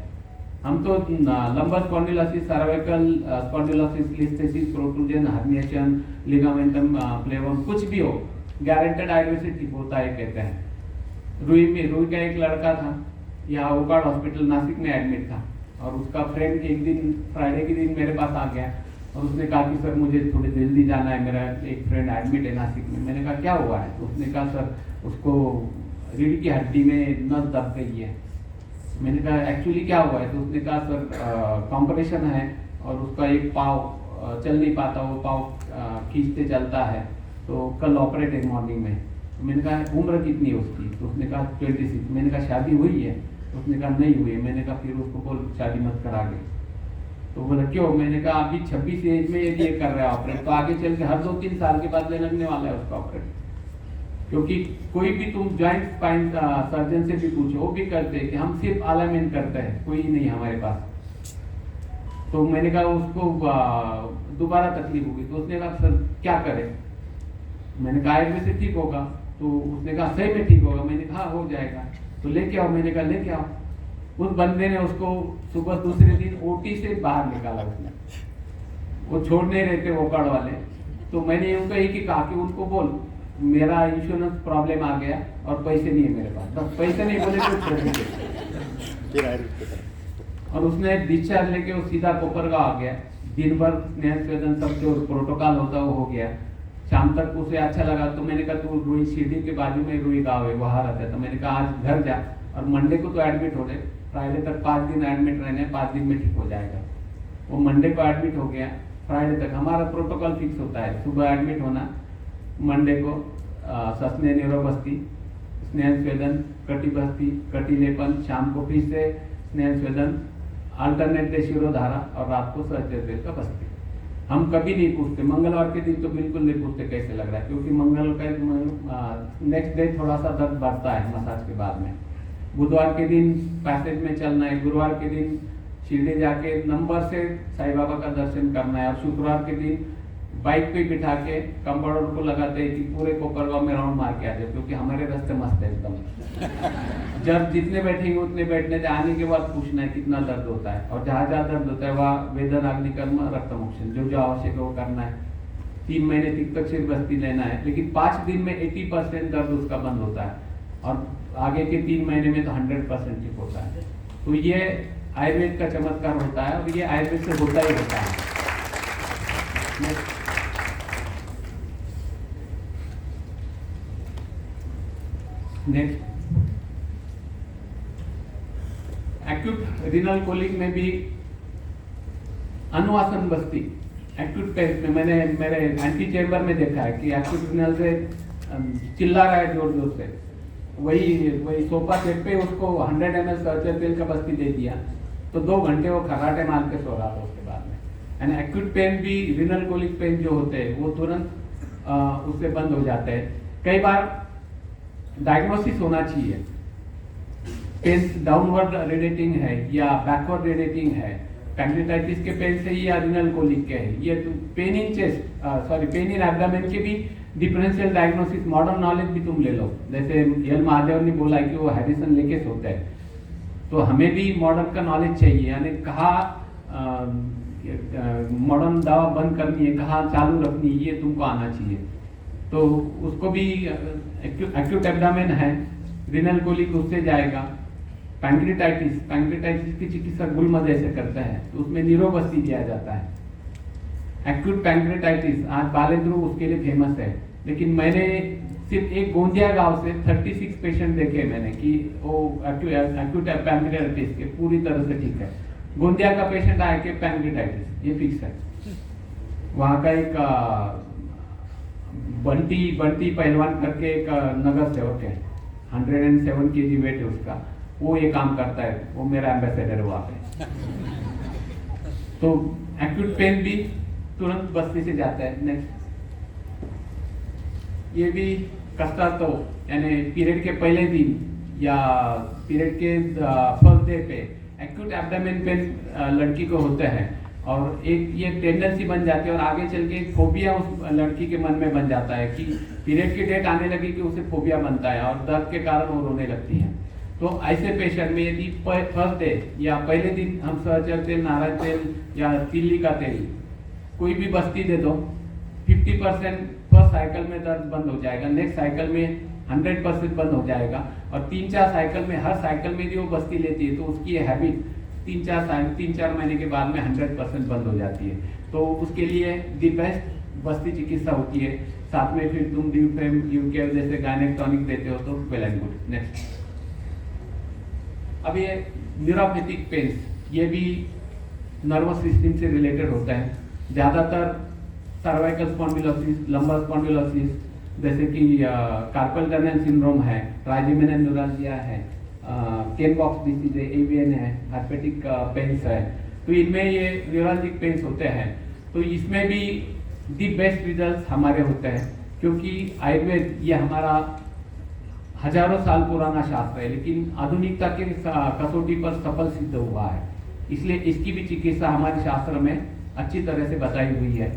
हम तो lumbar spondylosis, cervical spondylosis, listhesis, protrusion, herniation, ligamentum flavum, कुछ भी हो, गारंटेड आयुर्वेद से ठीक होता है कहते हैं। रुई का एक लड़का था, यहाँ ओकाड़ हॉस्पिटल नासिक में एडमिट था और उसका फ्रेंड एक दिन फ्राइडे के दिन मेरे पास आ गया और उसने कहा कि सर मुझे थोड़ी जल्दी जाना है, मेरा एक फ्रेंड एडमिट है नासिक में। मैंने कहा क्या हुआ है? तो उसने कहा सर उसको रीढ़ की हड्डी में नस दब गई है। मैंने कहा एक्चुअली क्या हुआ है? तो उसने कहा सर कॉम्प्रेशन है और उसका एक पाँव चल नहीं पाता, वो पाँव खींचते चलता है, तो कल ऑपरेट है मॉर्निंग में। तो मैंने कहा उम्र कितनी है उसकी? तो उसने कहा 26। मैंने कहा शादी हुई है? तो उसने कहा नहीं हुई है। मैंने कहा फिर उसको बोल शादी मत करा गए। तो बोला क्यों? मैंने कहा अभी 26 एज में यदि ये कर रहा है ऑपरेट तो आगे चल के हर 2-3 साल के बाद लगने वाला है उसका ऑपरेट। क्योंकि कोई भी तुम जॉइंट स्पाइन सर्जन से भी पूछो, वो भी करते हैं कि हम सिर्फ अलाइनमेंट करते हैं, कोई नहीं हमारे पास। तो मैंने कहा उसको दोबारा तकलीफ होगी। तो उसने कहा सर क्या करें? मैंने कहा आयुर्वेद से ठीक होगा। तो उसने कहा सही में ठीक होगा? मैंने कहा हो जाएगा। तो लेके आओ। मैंने कहा लेके आओ। उस बंदे ने उसको सुबह दूसरे दिन ओटी से बाहर निकाला उसने, वो छोड़ नहीं रहे थे ओकाड़ वाले। तो मैंने उनको एक ही कहा कि उनको बोल मेरा इंश्योरेंस प्रॉब्लम आ गया और पैसे नहीं है मेरे पास, बस पैसे नहीं बोले तो छोड़ दीजिए। और उसने डिस्चार्ज लेके वो सीधा कोपरगांव आ गया। दिन भर स्नेह स्वेदन सब जो प्रोटोकॉल होता है वो हो गया। शाम तक उसे अच्छा लगा। तो मैंने कहा तू रुई शिरडी के बाजू में रुई गाँव है, वहाँ रहता है। तो मैंने कहा आज घर जा और मंडे को तो एडमिट हो गए, फ्राइडे तक 5 दिन एडमिट रहने, 5 दिन में ठीक हो जाएगा। वो मंडे को एडमिट हो गया। फ्राइडे तक हमारा प्रोटोकॉल फिक्स होता है, सुबह एडमिट होना, मंडे को सस्ने न्यूरोबस्ती, स्नेह स्वेदन, कटी बस्ती, कटी लेपन, शाम को फिर से स्नेह स्वेदन, अल्टरनेट डे शिरोधारा और रात को सहजन तेल का बस्ती। हम कभी नहीं पूछते, मंगलवार के दिन तो बिल्कुल नहीं पूछते कैसे लग रहा है, क्योंकि मंगल का नेक्स्ट डे थोड़ा सा दर्द बढ़ता है मसाज के बाद में। बुधवार के दिन पैसेज में चलना है, गुरुवार के दिन शिरडी जाके नंबर से साईं बाबा का दर्शन करना है और शुक्रवार के दिन बाइक पे बिठा के कंपाउंडर को लगाते हैं कि पूरे कोपरगांव में राउंड मार के आ जाए, क्योंकि हमारे रास्ते मस्त है एकदम। जब जितने बैठेंगे उतने बैठने से आने के बाद पूछना है कितना दर्द होता है, और जहाँ जहाँ दर्द होता है वहाँ वेदन, अग्निकर्म, रक्तमोक्षण जो जो आवश्यक है वो करना है। 3 महीने तिक्तक्षीर बस्ती लेना है, लेकिन 5 दिन में 80% दर्द उसका बंद होता है और आगे के 3 महीने में तो 100% ठीक होता है। तो ये आयुर्वेद का चमत्कार होता है और ये आयुर्वेद से होता ही होता है। नेक्स्ट, एक्यूट रीनल कोलिक में भी अनुवासन बस्ती एक्यूट पेन में मैंने मेरे एंटी चेम्बर में देखा है कि एक्यूट रीनल से चिल्ला रहा है जोर जोर से, वही सोफा सेट पे उसको 100 ml सर्चर तेल का बस्ती दे दिया तो 2 घंटे वो खराटे मार के सो रहा था उसके बाद में। एंड एक्यूट पेन भी रीनल कोलिक पेन जो होते हैं वो तुरंत उससे बंद हो जाते हैं। कई बार डायग्नोसिस होना चाहिए, पेन डाउनवर्ड रेडिएटिंग है या बैकवर्ड रेडिएटिंग है, पैंक्रेटाइटिस के पेन से ही या रीनल कोलिक के है, ये तो pain in chest pain in abdomen के भी डिफरेंशियल डायग्नोसिस मॉडर्न नॉलेज भी तुम ले लो। जैसे एल महादेव ने बोला कि वो हैरिसन लेके सोते हैं, तो हमें भी मॉडर्न का नॉलेज चाहिए, यानी कहाँ मॉडर्न दवा बंद करनी है, कहाँ चालू रखनी है, ये तुमको आना चाहिए। तो उसको भी एक्यूट एब्डोमेन है, रीनल कोलिक उससे जाएगा। पैंक्रेटाइटिस की चिकित्सा गुलमर्ज ऐसे करता है तो उसमें नीरोबस्ती दिया जाता है। एक्यूट पैंक्रेटाइटिस आज बालेंद्रू उसके लिए फेमस है, लेकिन मैंने सिर्फ एक गोंदिया गांव से 36 पेशेंट देखे मैंने कि वो एक्यूट पैंक्रेटाइटिस के पूरी तरह से ठीक है। गोंदिया का पेशेंट आया कि पैंक्रेटाइटिस ये फिक्स है। वहाँ का एक बंटी पहलवान करके एक नगर सेवक है, 107 kg वेट है उसका, वो ये काम करता है, वो मेरा एम्बेसडर है वहाँ पे। तो एक्यूट पेन भी तुरंत बस्ती से जाता है। नेक्स्ट, ये भी कष्टार्थ यानी पीरियड के पहले दिन या पीरियड के फर्स्ट डे पे एक्यूट एब्डोमेन पेन लड़की को होता है और एक ये टेंडेंसी बन जाती है और आगे चल के एक फोबिया उस लड़की के मन में बन जाता है कि पीरियड की डेट आने लगी कि उसे फोबिया बनता है और दर्द के कारण वो रोने लगती है। तो ऐसे पेशेंट में यदि फर्स्ट डे या पहले दिन हम सहजन तेल, नारायण तेल या तिल्ली का तेल कोई भी बस्ती दे दो, 50% फर्स्ट साइकिल में दर्द बंद हो जाएगा, नेक्स्ट साइकिल में 100% बंद हो जाएगा और 3-4 साइकिल में हर साइकिल में यदि वो बस्ती लेती है तो उसकी ये हैबिट 3-4 महीने के बाद में 100% बंद हो जाती है। तो उसके लिए दी बेस्ट बस्ती चिकित्सा होती है। साथ में फिर तुम ड्यूफ्रेम, यूकेयर जैसे गायनेक टॉनिक देते हो तो वेल एंड गुड। नेक्स्ट, अब ये न्यूरोपैथिक पेन्स, ये भी नर्वस सिस्टम से रिलेटेड होता है। ज़्यादातर सर्वाइकल स्पॉन्डिलोसिस, लंबर स्पॉन्डिलोसिस जैसे कि कार्पल टनल सिंड्रोम है, ट्राइजेमिनल न्यूरल्जिया है, केन बॉक्स डिसीज है, एवीएन है, हार्पेटिक पेन्स है, तो इनमें ये न्यूरोलॉजिक पेन्स होते हैं। तो इसमें भी दी बेस्ट रिजल्ट हमारे होते हैं क्योंकि आयुर्वेद ये हमारा हजारों साल पुराना शास्त्र है लेकिन आधुनिकता के कसौटी पर सफल सिद्ध हुआ है, इसलिए इसकी भी चिकित्सा हमारे शास्त्र में अच्छी तरह से बताई हुई है।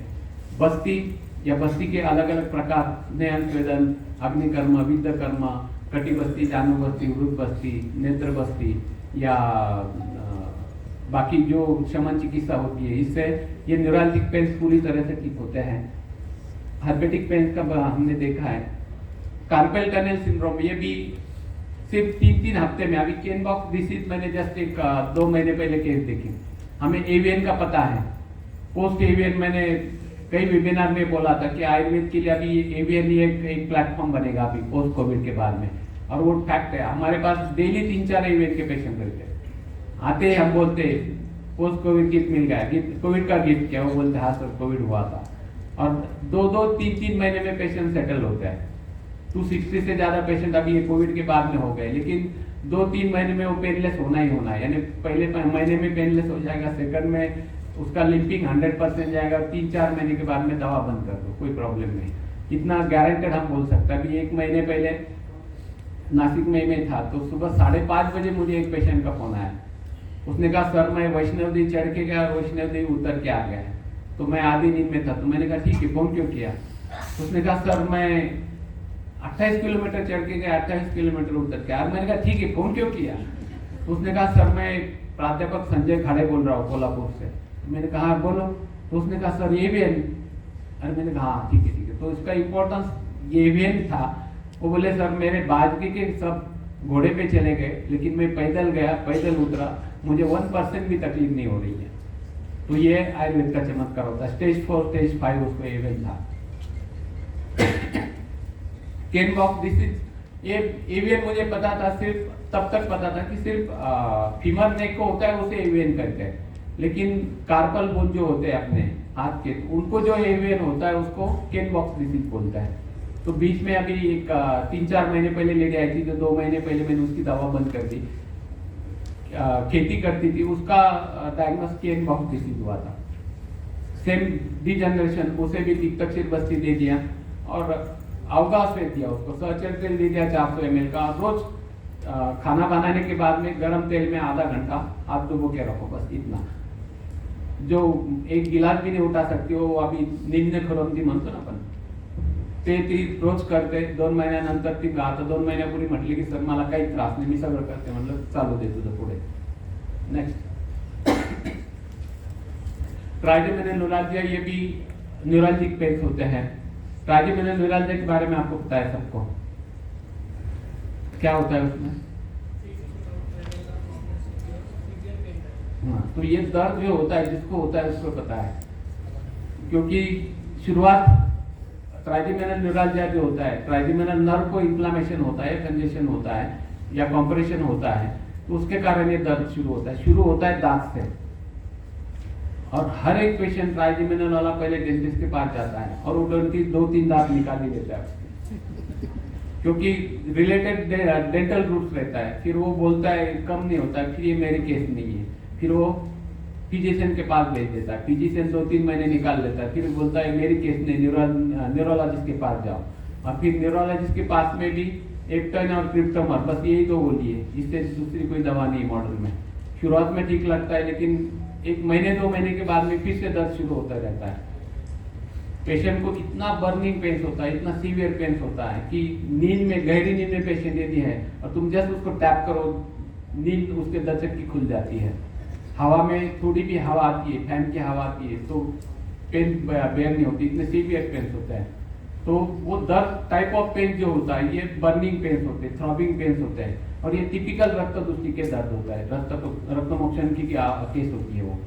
बस्ती या बस्ती के अलग अलग प्रकार, नयन स्वेदन, अग्निकर्म, विद्यकर्म, कटी बस्ती, जानु बस्ती, वृद्ध बस्ती, नेत्र बस्ती या बाकी जो शमन चिकित्सा होती है, इससे ये न्यूरोलॉजिक पेन्स पूरी तरह से ठीक होते हैं। हार्पेटिक पेन्स का हमने देखा है। कार्पेल टनल सिंड्रोम, ये भी सिर्फ 3-3 हफ्ते में, अभी केन बॉक्स डिसीज मैंने जस्ट 2 महीने पहले केस देखी। हमें एवीएन का पता है, पोस्ट एवीएन मैंने कई वेबिनार में बोला था कि आयुर्वेद के लिए अभी एवीएन ही एक प्लेटफॉर्म बनेगा अभी पोस्ट कोविड के बाद में, और वो फैक्ट है। हमारे पास डेली 3-4 एवीएन के पेशेंट रहते हैं, आते ही हम बोलते पोस्ट कोविड गिफ्ट मिल गया, कोविड का गिफ्ट क्या, वो बोलते हाँ सर कोविड हुआ था, और 2-2, 3-3 महीने में पेशेंट सेटल होता है। 260 से ज्यादा पेशेंट अभी ये कोविड के बाद में हो गए, लेकिन 2-3 महीने में वो पेनलेस होना ही होना है, यानी पहले महीने में पेनलेस हो जाएगा, सेकंड में उसका लिंपिंग 100% जाएगा, 3-4 महीने के बाद में दवा बंद कर दो, कोई प्रॉब्लम नहीं। इतना गारंटेड हम बोल सकते हैं। अभी 1 महीने पहले नासिक में था तो सुबह 5:30 बजे मुझे एक पेशेंट का फोन आया, उसने कहा सर मैं वैष्णव देवी चढ़ के गया और वैष्णव देवी उतर के आ गया, तो मैं आधी नींद में था। तो मैंने कहा ठीक है, फोन क्यों किया? उसने कहा सर मैं 28 किलोमीटर चढ़ के गया, 28 किलोमीटर उतर के आया। मैंने कहा ठीक है, फोन क्यों किया? तो उसने कहा सर मैं प्राध्यापक संजय खाड़े बोल रहा हूँ कोल्हापुर से। मैंने कहा बोलो। तो उसने कहा सर एवीएन। अरे मैंने कहा हाँ ठीक है। तो इसका इम्पोर्टेंस एवीएन था। वो बोले सर मेरे बाजू के सब घोड़े पे चले गए, लेकिन मैं पैदल गया, पैदल उतरा, मुझे 1% भी तकलीफ नहीं हो रही है। तो ये आयुर्वेद का चमत्कार होता है। स्टेज 4, स्टेज 5 उसको एवीएन था। केन बॉक्स डिसीज, ये एवीएन मुझे पता था, सिर्फ तब तक पता था कि सिर्फ फीमर नेक को होता है उसे एवीएन करते हैं, लेकिन कार्पल बोन जो होते हैं अपने हाथ के, उनको जो एवीएन होता है उसको केन बॉक्स डिसीज बोलता है। तो बीच में अभी एक 3-4 महीने पहले लेके आई थी, तो 2 महीने पहले मैंने उसकी दवा बंद कर दी। खेती करती थी, उसका डायग्नोस केन बॉक्स डिसीज हुआ था। सेम डिजनरेशन, उसे भी तिक्तक्षीर बस्ती दे दिया और अवकाश दे दिया, उसको सहचर तेल दे दिया 400 ml का। रोज खाना बनाने के बाद में गर्म तेल में आधा घंटा हाथ डुबो के रखो, बस इतना। जो एक गिलास भी नहीं उठा सकती हो, अभी निम्न खरोंती म्हणतो ना आपण, ते ती रोज करते। 2 महिन्यानंतर ती आता 2 महिन्यापूर्वी म्हटली की सर मला काही त्रास नाही, मी सगळं करते। म्हणलं चालू दे तुझं पुढे। नेक्स्ट, ट्राइजेमिनल न्यूरल्जिया, ये भी न्यूरल्जिक पेन्स होते हैं। ट्राइजेमिनल न्यूरल्जिया के बारे में आपको पता है सबको, क्या होता है उसमें? हाँ, तो ये दर्द जो होता है, जिसको होता है उसको पता है, क्योंकि शुरुआत ट्राइजेमिनल न्यूरल्जिया जो होता है, ट्राइजेमिनल नर्व को इन्फ्लामेशन होता है, कंजेशन होता है या कॉम्प्रेशन होता है, तो उसके कारण ये दर्द शुरू होता है। शुरू होता है दांत से, और हर एक पेशेंट ट्राइजेमिनल वाला पहले डेंटिस्ट के पास जाता है और वो 2-3 दांत निकाल ही देता है, क्योंकि रिलेटेड डेंटल रूट्स रहता है। फिर वो बोलता है कम नहीं होता, फिर ये मेरे केस नहीं है, फिर वो फिजिशियन के पास भेज देता है। फिजिशियन 2-3 महीने निकाल लेता है, फिर बोलता है मेरी केस नहीं, न्यूरोलॉजिस्ट के पास जाओ। और फिर न्यूरोलॉजिस्ट के पास में भी एक्टन और क्रिप्टोमर, बस यही दो गोली है, इससे दूसरी कोई दवा नहीं मॉडल में। शुरुआत में ठीक लगता है, लेकिन 1 महीने 2 महीने के बाद में फिर से दर्द शुरू होता रहता है। पेशेंट को इतना बर्निंग पेन्स होता है, इतना सीवियर पेन्स होता है कि नींद में, गहरी नींद में पेशेंट यदि है और तुम जस्ट उसको टैप करो, नींद उसके दर्शक की खुल जाती है। हवा में थोड़ी भी हवा आती है, फैन की हवा आती है तो पेन बेयर नहीं होती, इतने सीवियर पेन्स होते हैं। तो वो दर्द टाइप ऑफ पेन जो होता है, ये बर्निंग पेन्स होते हैं, थ्रॉबिंग पेन्स होते हैं, और ये टिपिकल रक्त दूषी के दर्द होता है, रक्तमोक्षण की केस होती है वो।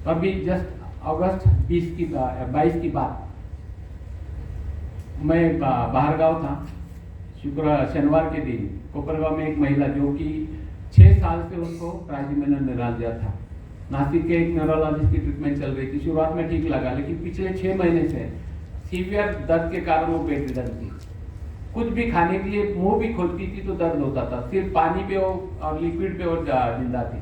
तो अभी जस्ट अगस्त 22 की बात, मैं बाहर गाँव था, शनिवार के दिन कोपरगांव में एक महिला जो कि 6 साल से उसको ट्राइजेमिनल न्यूरालजिया था, नासिक के एक न्यूरोलॉजिस्ट की ट्रीटमेंट चल रही थी। शुरुआत में ठीक लगा, लेकिन पिछले 6 महीने से सीवियर दर्द के कारण वो बेड रिडन थी। कुछ भी खाने के लिए मुंह भी खोलती थी तो दर्द होता था, सिर्फ पानी पे वो और लिक्विड पे वो जिंदा थी।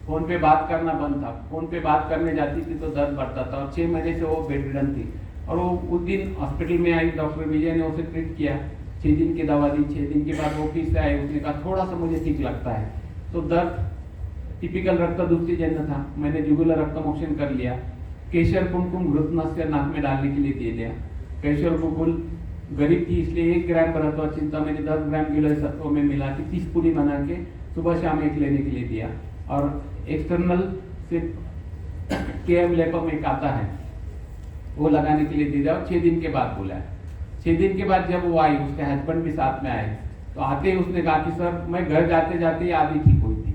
फोन पे बात करना बंद था, फोन पे बात करने जाती थी तो दर्द बढ़ता था, और 6 महीने से वो बेड रिडन थी। और वो उस दिन हॉस्पिटल में आई, डॉक्टर विजय ने उसे ट्रीट किया, 6 दिन की दवा दी। 6 दिन के बाद वो फिर से आए, उसने कहा थोड़ा सा मुझे ठीक लगता है। तो दर्द टिपिकल रक्त दूषी जन्य था, मैंने जुगुलर रक्तमोक्षण कर लिया। केशर कुमकुम घृतनस्य नाक में डालने के लिए दे दिया। केशर कुकुल गरीब थी इसलिए 1 ग्राम भरतवा चिंता मैंने 10 ग्राम गिलोय सत्व में मिला के 30 पूरी बना के सुबह शाम एक लेने के लिए दिया। और एक्सटर्नल से केएम लेपम एक आता है, वो लगाने के लिए दे दिया, और 6 दिन के बाद बोला। 6 दिन के बाद जब वो आई, उसके हस्बैंड भी साथ में आए, तो आते ही उसने कहा कि सर मैं घर जाते जाते ही आधी ठीक हुई थी,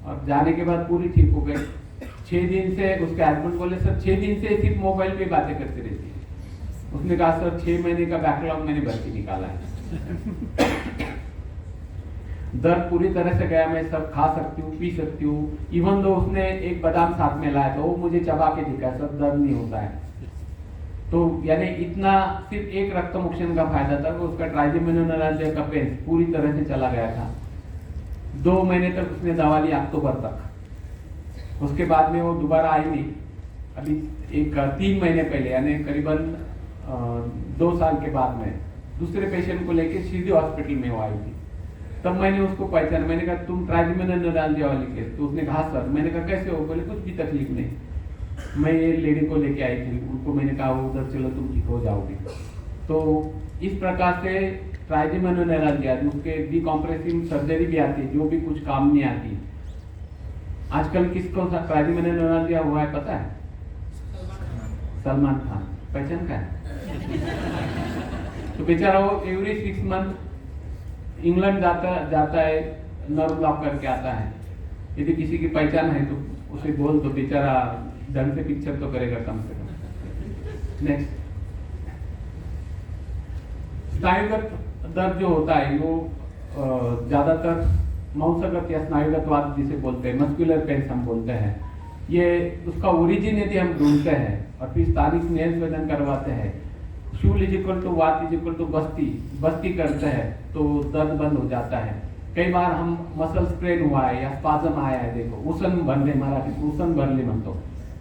और जाने के बाद पूरी ठीक हो गई। 6 दिन से उसके हस्बैंड बोले सर 6 दिन से सिर्फ मोबाइल पे बातें करते रहती है। उसने कहा सर 6 महीने का बैकलॉग मैंने भर के निकाला है। दर्द पूरी तरह से गया, मैं सब खा सकती हूँ, पी सकती हूँ। इवन दो उसने एक बादाम साथ में लाया, तो वो मुझे चबा के दिखा, सब दर्द नहीं होता है। तो यानी इतना सिर्फ एक रक्तमोक्षण का फायदा था, तो उसका ट्राइजेमिनल न्यूरालजिया का पेन पूरी तरह से चला गया था। 2 महीने तक उसने दवा ली, अक्टूबर तक। उसके बाद में वो दोबारा आई नहीं। अभी 3 महीने पहले, यानी करीबन 2 साल के बाद में दूसरे पेशेंट को लेके सीधे हॉस्पिटल में वो आई थी। तब मैंने उसको पहचाना, मैंने कहा तुम ट्राइजेमिनल न्यूरालजिया वाली केस? तो उसने कहा सर। मैंने कहा कैसे हो? बोले कुछ भी तकलीफ नहीं। मैं ये लेडी को लेके आई थी, उनको मैंने कहा उधर चलो तुम ठीक हो जाओगे। तो इस प्रकार से ट्राइजेमिनल न्यूरालजिया, उसके डिकम्प्रेसिव सर्जरी भी आती है, जो भी कुछ काम नहीं आती। आजकल किसको ट्राइजेमिनल न्यूरालजिया हुआ है पता है? सलमान खान। पहचान का है? तो बेचारा वो एवरी 6 मंथ इंग्लैंड जाता है, नर्व ब्लॉक करके आता है। यदि किसी की पहचान है तो उसे बोल दो, बेचारा ढंग से पिक्चर तो करेगा कम से कम। नेक्स्ट, स्नायुगत दर्द जो होता है वो ज्यादातर मांसगत या स्नायुगतवाद जिसे बोलते हैं, मस्कुलर पेन्स हम बोलते हैं। ये उसका ओरिजिन यदि हम ढूंढते हैं और फिर स्थानिक स्नेह स्वेदन करवाते हैं, शूल इज इक्वल टू वात इज इक्वल टू बस्ती करते हैं तो दर्द बंद हो जाता है। कई बार हम मसल स्ट्रेन हुआ है या स्पाजम आया है, देखो उसन भरले, मराठीत उसन भरले म्हणतो,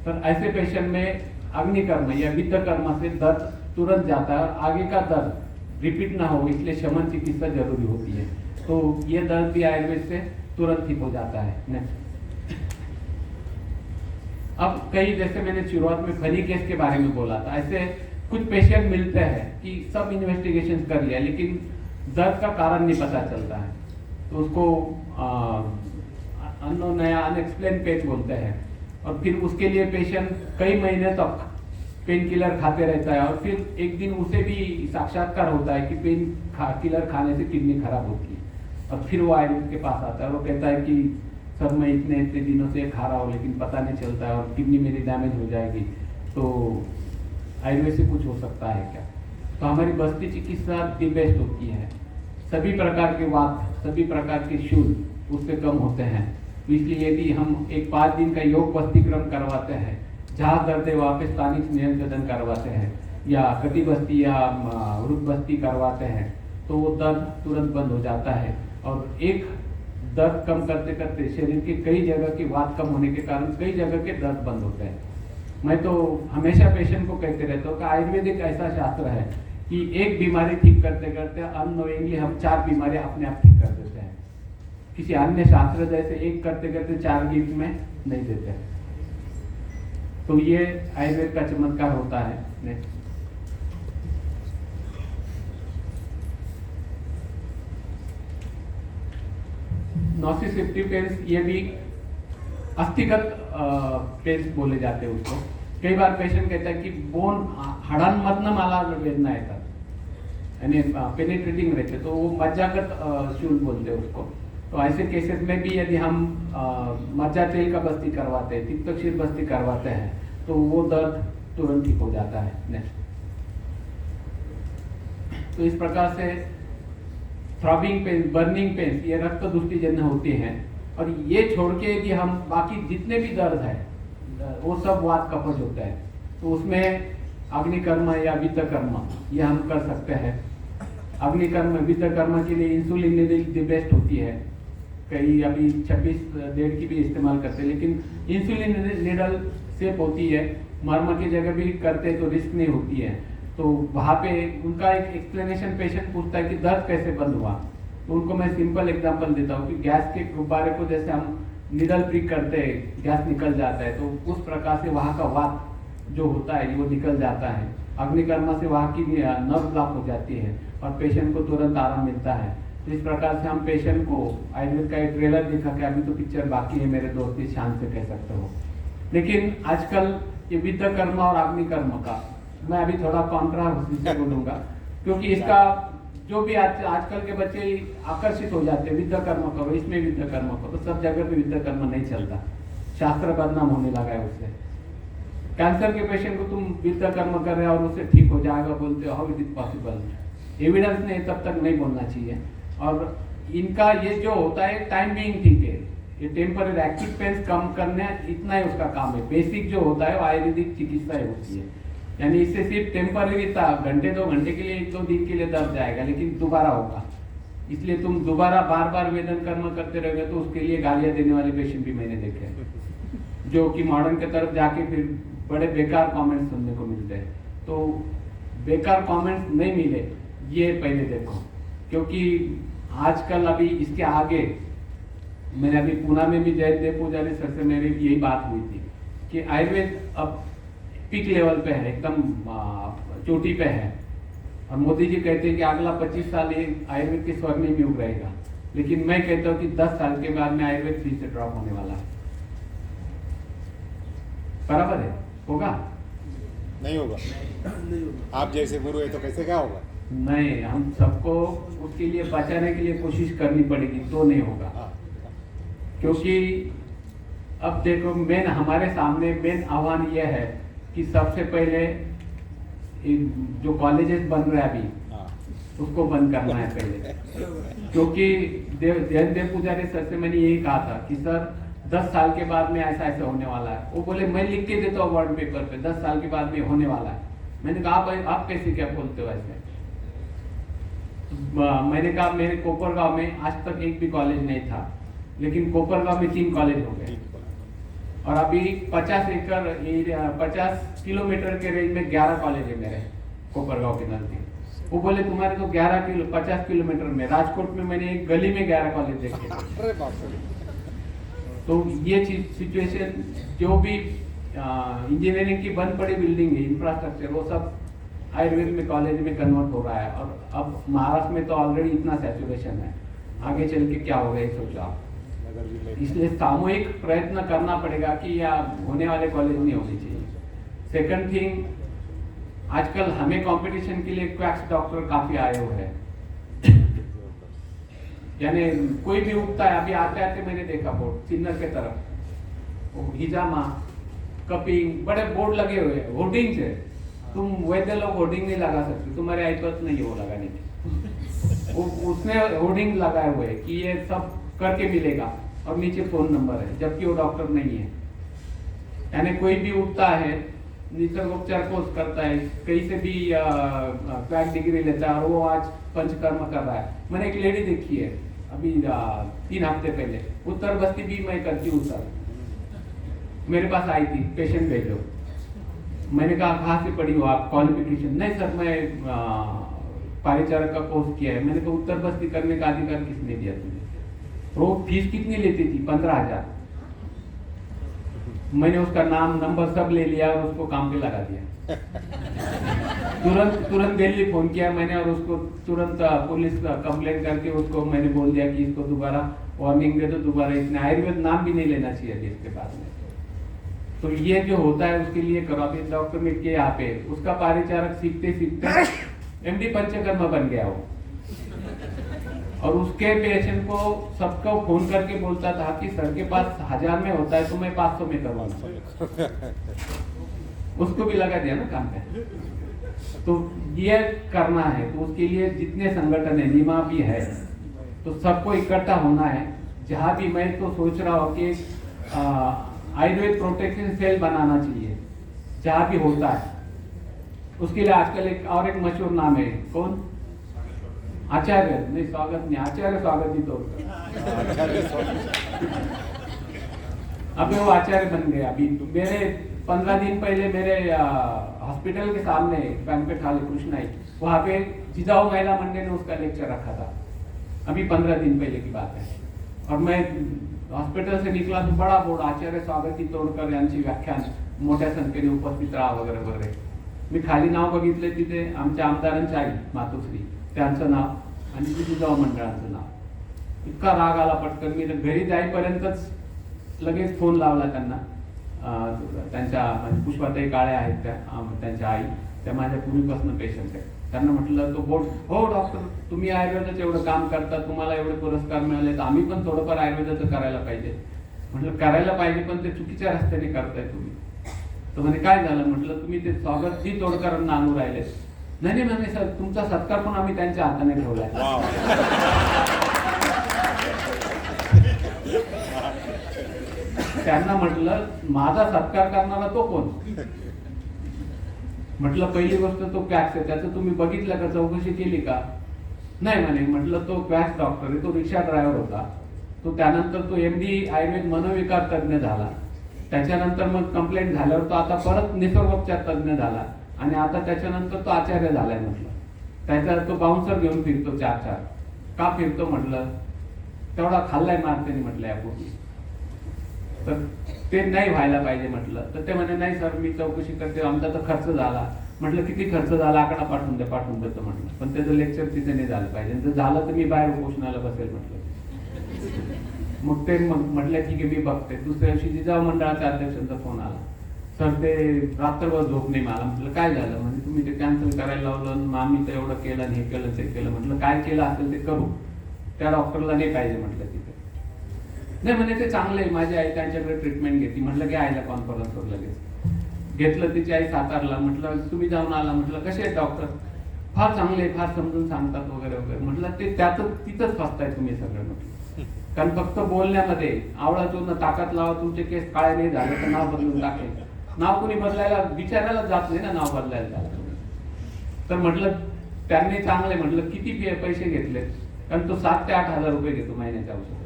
तर ऐसे पेशेंट में अग्निकर्म या वित्तकर्म से दर्द तुरंत जाता है और आगे का दर्द रिपीट ना हो, इसलिए शमन चिकित्सा जरूरी होती है। तो ये दर्द भी आयुर्वेद से तुरंत ठीक हो जाता है। नेक्स्ट, अब कई, जैसे मैंने शुरुआत में फनी केस के बारे में बोला था, ऐसे कुछ पेशेंट मिलते हैं कि सब इन्वेस्टिगेशन कर लिया लेकिन दर्द का कारण नहीं पता चलता है, तो उसको नया अनएक्सप्लेन पेन बोलते हैं। और फिर उसके लिए पेशेंट कई महीने तक पेन किलर खाते रहता है, और फिर एक दिन उसे भी साक्षात्कार होता है कि पेन किलर खाने से किडनी खराब होती है, और फिर वो आयुर्वेद के पास आता है। वो कहता है कि सर मैं इतने दिनों से खा रहा हूँ लेकिन पता नहीं चलता है और किडनी मेरी डैमेज हो जाएगी, तो आयुर्वेद से कुछ हो सकता है क्या? तो हमारी बस्ती चिकित्सा दी बेस्ट होती है। सभी प्रकार के वात, सभी प्रकार के शूल उससे कम होते हैं। तो इसलिए यदि हम एक 5 दिन का योग बस्ती क्रम करवाते हैं, जहाँ दर्द है वहाँ पे स्थानिक स्नेह सदन करवाते हैं या कटी बस्ती या रुक बस्ती करवाते हैं, तो वो दर्द तुरंत बंद हो जाता है। और एक दर्द कम करते करते शरीर के कई जगह की वात कम होने के कारण कई जगह के दर्द बंद होते हैं। मैं तो हमेशा पेशेंट को कहते रहता हूँ कि आयुर्वेद एक ऐसा शास्त्र है कि एक बीमारी ठीक करते करते अननोइंगली हम 4 बीमारी अपने आप ठीक कर देते हैं। किसी अन्य शास्त्र जैसे एक करते करते 4 गिफ्ट में नहीं देते हैं। तो ये आयुर्वेद का चमत्कार होता है। नेक्स्ट, नॉसिसेप्टिव पेन्स, ये भी अस्थिगत पेन्स बोले जाते हैं उसको। कई बार पेशेंट कहता है की बोन हाडांमधनं मला वेदना येतात यानी पेनिट्रेटिंग रहते, तो वो मज्जागत शूल बोलते हैं उसको। तो ऐसे केसेस में भी यदि हम मज्जा तेल का बस्ती करवाते हैं, तिक्तक्षीर बस्ती करवाते हैं, तो वो दर्द तुरंत ठीक हो जाता है। नेक्स्ट, तो इस प्रकार से थ्रॉबिंग पेन, बर्निंग पेन, ये रक्त दुष्टिजन्य होती हैं। और ये छोड़ के यदि हम बाकी जितने भी दर्द है वो सब वात कफज होता है, तो उसमें अग्निकर्म या वित्तकर्म ये हम कर सकते हैं। अग्निकर्म वित्तकर्म के लिए इंसुलिन नीडल दी बेस्ट होती है। कई अभी 26 की भी इस्तेमाल करते हैं, लेकिन इंसुलिन नीडल सेफ होती है। मर्म की जगह भी करते हैं तो रिस्क नहीं होती है। तो वहाँ पे उनका एक एक्सप्लेनेशन पेशेंट पूछता है कि दर्द कैसे बंद हुआ, तो उनको मैं सिंपल एग्जांपल देता हूँ कि गैस के गुब्बारे को जैसे हम निडल प्रिक करते हैं, गैस निकल जाता है, तो उस प्रकार से वहाँ का वात जो होता है वो निकल जाता है। अग्निकर्म से वहाँ की नर्व ब्लॉक हो जाती है और पेशेंट को तुरंत आराम मिलता है। तो इस प्रकार से हम पेशेंट को आयुर्वेद का एक ट्रेलर दिखा के, अभी तो पिक्चर बाकी है मेरे दोस्त, इस शान से कह सकते हो। लेकिन आजकल ये वित्तकर्म और अग्निकर्म का मैं अभी थोड़ा कॉन्ट्रावर्सी से बोलूंगा, क्योंकि इसका जो भी आजकल के बच्चे आकर्षित हो जाते हैं, वित्तकर्म करो, इसमें वित्तकर्म करो, तो सब जगह पे वित्तकर्म नहीं चलता, शास्त्र बदनाम होने लगा है उससे। कैंसर के पेशेंट को तुम वित्तकर्म कर रहे हो और उससे ठीक हो जाएगा बोलते हो, how it is possible? Evidence ने तब तक नहीं बोलना चाहिए। और इनका ये जो होता है टाइम बीइंग ठीक है, ये टेम्पररी एक्यूट पेन्स कम करने इतना ही उसका काम है। बेसिक जो होता है वो आयुर्वेदिक चिकित्सा ही होती है, यानी इससे सिर्फ टेम्पररी था, घंटे 2 घंटे के लिए 1-2 दिन के लिए दर्द जाएगा, लेकिन दोबारा होगा। इसलिए तुम दोबारा बार बार वेदन कर्म करते रहोगे तो उसके लिए गालियां देने वाले पेशेंट भी मैंने देखे हैं, जो कि मॉडर्न के तरफ जाके फिर बड़े बेकार कमेंट्स सुनने को मिलते हैं। तो बेकार कमेंट्स नहीं मिले ये पहले देखो, क्योंकि आजकल अभी इसके आगे मैंने अभी पूना में भी जयदेव पुजारी सर से मेरी यही बात हुई थी कि आयुर्वेद अब पीक लेवल पे है, एकदम चोटी पे है। और मोदी जी कहते हैं कि अगला 25 साल ये आयुर्वेद के स्वर्णिम युग रहेगा, लेकिन मैं कहता हूँ कि 10 साल के बाद में आयुर्वेद फिर से ड्रॉप होने वाला है। बराबर है? होगा? नहीं होगा। आप जैसे गुरु है तो कैसे क्या होगा? नहीं, हम सबको उसके लिए बचाने के लिए कोशिश करनी पड़ेगी, तो नहीं होगा। क्योंकि अब देखो हमारे सामने मेन आह्वान यह है कि सबसे पहले जो कॉलेजेस बन रहे हैं अभी उसको बंद करना है पहले। क्योंकि जयदेव पुजारी सर से मैंने यही कहा था कि सर 10 साल के बाद में ऐसा ऐसा होने वाला है। वो बोले मैं लिख के देता हूँ वर्ड पेपर पे 10 साल के बाद में होने वाला है। मैंने कहा आप कैसे क्या बोलते हो ऐसे? मैंने कहा मेरे कोपरगांव में आज तक एक भी कॉलेज नहीं था, लेकिन कोपरगांव में 3 कॉलेज हो गए और अभी 50 किलोमीटर के रेंज में 11 कॉलेज है मेरे कोपरगांव के नजदीक। वो बोले तुम्हारे तो 50 किलोमीटर में, राजकोट में मैंने एक गली में 11 कॉलेज देखे। तो ये सिचुएशन जो भी इंजीनियरिंग की बंद पड़ी बिल्डिंग है, इंफ्रास्ट्रक्चर, वो सब आयुर्वेद में कॉलेज में कन्वर्ट हो रहा है। और अब महाराष्ट्र में तो ऑलरेडी इतना सैचुरेशन है, आगे चल के क्या होगा ये सोचो आप। इसलिए सामूहिक प्रयत्न करना पड़ेगा कि या होने वाले कॉलेज नहीं होने चाहिए। सेकंड थिंग, आजकल हमें कंपटीशन के लिए क्वैक्स डॉक्टर काफी आए हुए हैं। यानी कोई भी उगता है, अभी आते आते मैंने देखा बोर्ड सिन्नर के तरफ हिजामा कपिंग बड़े बोर्ड लगे हुए हैं, होर्डिंग्स है। तुम वैद्य लोग होर्डिंग नहीं लगा सकते, तुम्हारे आईपत नहीं है वो लगाने की। उसने होर्डिंग लगाए हुए है कि ये सब करके मिलेगा और नीचे फोन नंबर है, जबकि वो डॉक्टर नहीं है। यानी कोई भी उठता है, निसर्गोपचार कोर्स करता है, कहीं से भी क्वैक डिग्री लेता है और वो आज पंचकर्म कर रहा है। मैंने एक लेडी देखी है अभी 3 हफ्ते पहले, उत्तर बस्ती भी मैं करती हूँ सर, मेरे पास आई थी, पेशेंट भेजो। मैंने कहा कहाँ से पढ़ी हो आप, क्वालिफिकेशन? नहीं सर मैं परिचारक का कोर्स किया है। मैंने कहा उत्तर बस्ती करने का अधिकार किसने दिया तुझे? वो फीस कितनी लेती थी? 15,000। मैंने उसका नाम नंबर सब ले लिया और उसको काम पे लगा दिया। तुरंत दिल्ली फोन किया मैंने और उसको तुरंत पुलिस कंप्लेंट करके उसको मैंने बोल दिया कि इसको दोबारा वार्निंग दे दो, दोबारा इसने आयुर्वेद नाम भी नहीं लेना चाहिए अभी इसके बाद में। तो ये जो होता है उसके लिए करो। अभी डॉक्टर मिट के यहाँ पे उसका परिचारक सीखते सीखते एमडी पंचकर्मा बन गया वो, और उसके पेशेंट को सबको फोन करके बोलता था कि सर के पास 1000 में होता है तो मैं 500 में करवाऊंगा। उसको भी लगा दिया ना काम पे। तो ये करना है तो उसके लिए जितने संगठन है, निमा भी है, तो सबको इकट्ठा होना है। जहाँ भी मैं तो सोच रहा हूँ कि आयुर्वेद प्रोटेक्शन सेल बनाना चाहिए जहाँ भी होता है। उसके लिए आजकल एक मशहूर नाम है, कौन? आचार्य नहीं, स्वागत नहीं, आचार्य स्वागत ही तो अभी वो आचार्य बन गया। अभी मेरे 15 दिन पहले मेरे हॉस्पिटल के सामने बैंक्वेट हॉल कृष्णाई, वहाँ पे जिजाऊ महिला मंडल ने उसका लेक्चर रखा था। अभी 15 दिन पहले की बात है। और मैं हॉस्पिटल से निकला तो बड़ा बोर्ड, आचार्य स्वागती तोडकर यांची व्याख्यान मोठ्या संख्येने उपस्थित राहा वगैरे वगैरे। मी खाली नाव बघितले, तिथे आमच्या आमदारांची आई मातोश्री त्यांचं नाव आणि जिजाऊ मंडळाचं नाव। इतका राग आला पटकन, मी घरी जाईपर्यंतच लगेच फोन लावला त्यांना। त्यांच्या पुष्पाताई काळे आहेत त्यांच्या आई, त्या माझ्या पूर्वीपासून पेशंट आहेत। त्यांना म्हटलं तो बोर्ड, हो डॉक्टर तुम्ही आयुर्वेदाचं एवढं काम करता, तुम्हाला एवढे पुरस्कार मिळाले, तर आम्ही पण थोडंफार आयुर्वेदाचं करायला पाहिजे। म्हटलं करायला पाहिजे पण ते चुकीच्या रस्त्याने करताय तुम्ही। तर म्हणे काय झालं? म्हटलं तुम्ही ते स्वागत जी तोडकरांना आणून राहिले। नाही नाही म्हणे सर तुमचा सत्कार पण आम्ही त्यांच्या हाताने ठेवलाय। त्यांना म्हटलं माझा सत्कार करणारा तो कोण? म्हटलं पहिली गोष्ट तो पॅक्स आहे, त्याचं तुम्ही बघितलं का, चौकशी केली का? नाही म्हणे। म्हटलं तो पॅक्स डॉक्टर आहे, तो रिक्षा ड्रायव्हर होता, तो त्यानंतर तो एमडी आयुर्वेद मनोविकार तज्ञ झाला, त्याच्यानंतर मग कंप्लेंट झाल्यावर तो आता परत निसर्गोपचार तज्ञ झाला आणि आता त्याच्यानंतर तो आचार्य झालाय। म्हटलं त्याचा तो बाउन्सर घेऊन फिरतो 4-4 का फिरतो? म्हटलं तेवढा खाल्लाय मार त्याने म्हटलं यापूर्वी, तर ते नाही व्हायला पाहिजे म्हटलं। तर ते म्हणे नाही सर मी चौकशी करते, आमचा तर खर्च झाला। म्हटलं किती खर्च झाला? आकडा पाठवून देतो म्हटलं, पण त्याचं लेक्चर तिथे नाही झालं पाहिजे, जर झालं तर मी बाहेर उपोषणाला बसेल म्हटलं। मग ते म्हटलं ठीक आहे मी बघते। दुसऱ्या दिवशी जिजाऊ मंडळाच्या अध्यक्षांचा फोन आला, सर ते रात्रभर झोप नाही मला। म्हटलं काय झालं? म्हणजे तुम्ही ते कॅन्सल करायला लावलं, मग आम्ही तर एवढं केलं आणि हे केलं ते केलं। म्हटलं काय केलं असेल ते करू, त्या डॉक्टरला नाही पाहिजे म्हटलं तिथे। नाही म्हणे ते चांगले आहे, माझी आई त्यांच्याकडे ट्रीटमेंट घेतली। म्हटलं की आईला कॉन्फरन्सवर लगेच घेतलं, तिची आई सातारला। म्हटलं तुम्ही जाऊन आला? म्हटलं कसे आहेत डॉक्टर? फार चांगले, फार समजून सांगतात वगैरे वगैरे। म्हटलं ते त्यातच तिथंच फसताय तुम्ही सगळं म्हटलं, कारण फक्त बोलण्यामध्ये आवळा चूर्ण ताकद लावा, तुमचे केस काळे नाही झाले तर नाव बदलून टाकेल। नाव कुणी बदलायला विचारायला जात नाही ना, नाव बदलायला जात। तर म्हटलं त्यांनी चांगले, म्हटलं किती पैसे घेतले? कारण तो 7 ते 8 हजार रुपये घेतो महिन्याच्या औषध।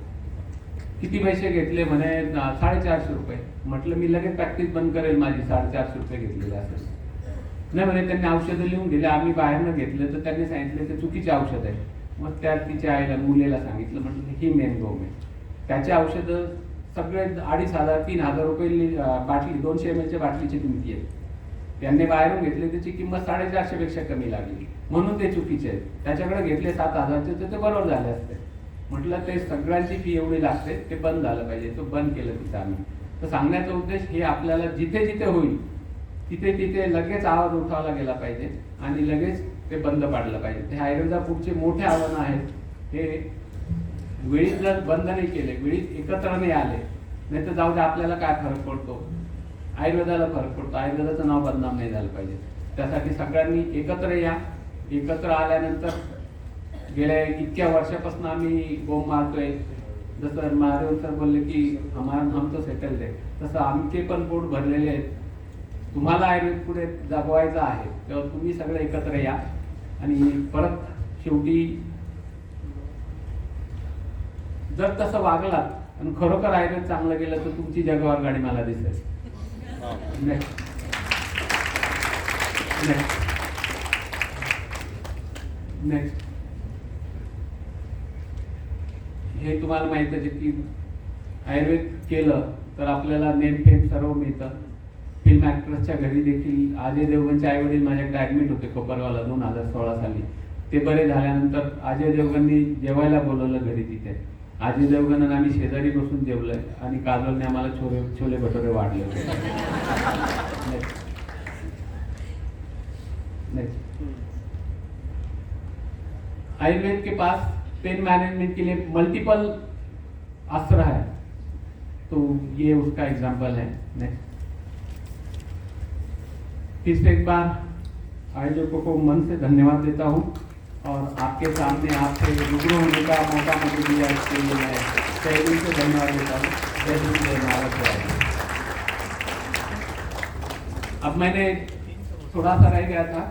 किती पैसे घेतले? म्हणे 450 रुपये। म्हटलं मी लगेच प्रॅक्टिस बंद करेल माझी, 450 रुपये घेतलेले असेल। नाही म्हणे त्यांनी औषधं लिहून दिले, आम्ही बाहेरनं घेतले तर त्यांनी सांगितले ते चुकीचे औषध आहे। मग त्या तिच्या आईला मुलीला सांगितलं, म्हटलं ही मेन गोम आहे, त्याचे औषधं सगळे 2,500-3,000 रुपये बाटली, 200 ml च्या बाटलीची किमती आहे। त्यांनी बाहेरून घेतले त्याची किंमत 450 पेक्षा कमी लागली, म्हणून ते चुकीचे आहेत। त्याच्याकडे घेतले 7,000चे तर ते बरोबर झाले असते। म्हटलं ते सगळ्यांची फी एवढी लागते, ते बंद झालं पाहिजे। तो बंद केलं तिथं आम्ही। तर सांगण्याचा उद्देश हे आपल्याला जिथे जिथे होईल तिथे तिथे लगेच आवाज उठवला गेला पाहिजे आणि लगेच ते बंद पाडलं पाहिजे। हे आयुर्वेदा पुढचे मोठे आव्हानं आहेत। हे वेळीच जर बंद नाही केले, वेळीच एकत्र नाही आले, नाही तर जाऊ दे आपल्याला काय फरक पडतो, आयुर्वेदाला फरक पडतो। आयुर्वेदाचं नाव बदनाम नाही झालं पाहिजे, त्यासाठी सगळ्यांनी एकत्र या। एकत्र आल्यानंतर गेल्या इतक्या वर्षापासून आम्ही बोंब मारतोय, जसं महादेव सर बोलले की आमचं सेटल्ड आहे, तसं आमचे पण पोट भरलेले आहेत। तुम्हाला आयुर्वेद पुढे जगवायचं आहे तेव्हा तुम्ही सगळे एकत्र या आणि परत शेवटी जर तसं वागलात आणि खरोखर आयुर्वेद चांगलं गेलं तर तुमची जगवार गाडी मला दिसेल। नेक्स्ट हे तुम्हाला माहित आहे की आयुर्वेद केलं तर आपल्याला नेम फेम सर्व मिळतं. फिल्म ॲक्ट्रेसच्या घरी देखील अजय देवगणचे आई वडील माझ्याकडे ॲडमिट होते कोपरगावला 2016 साली. ते बरे झाल्यानंतर अजय देवगणनी जेवायला बोलवलं घरी. तिथे अजय देवगण आणि आम्ही शेजारी बसून जेवलोय आणि काजलने आम्हाला छोले भटुरे वाढले होते. आयुर्वेद के पास पेन मैनेजमेंट के लिए मल्टीपल अस्त्र है, तो ये उसका एग्जाम्पल है. नेक्स्ट. फिर से एक बार आयोजकों को मन से धन्यवाद देता हूँ और आपके सामने आपसे रूबरू होने का मौका मुझे दिया, इसके लिए मैं तहे दिल से धन्यवाद देता हूँ. जय हिंद, जय भारत, जय भारत. अब मैंने थोड़ा सा रह गया था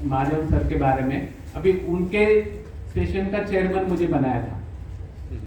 महाजन सर के बारे में. अभी उनके सेशन का चेयरमैन मुझे बनाया था.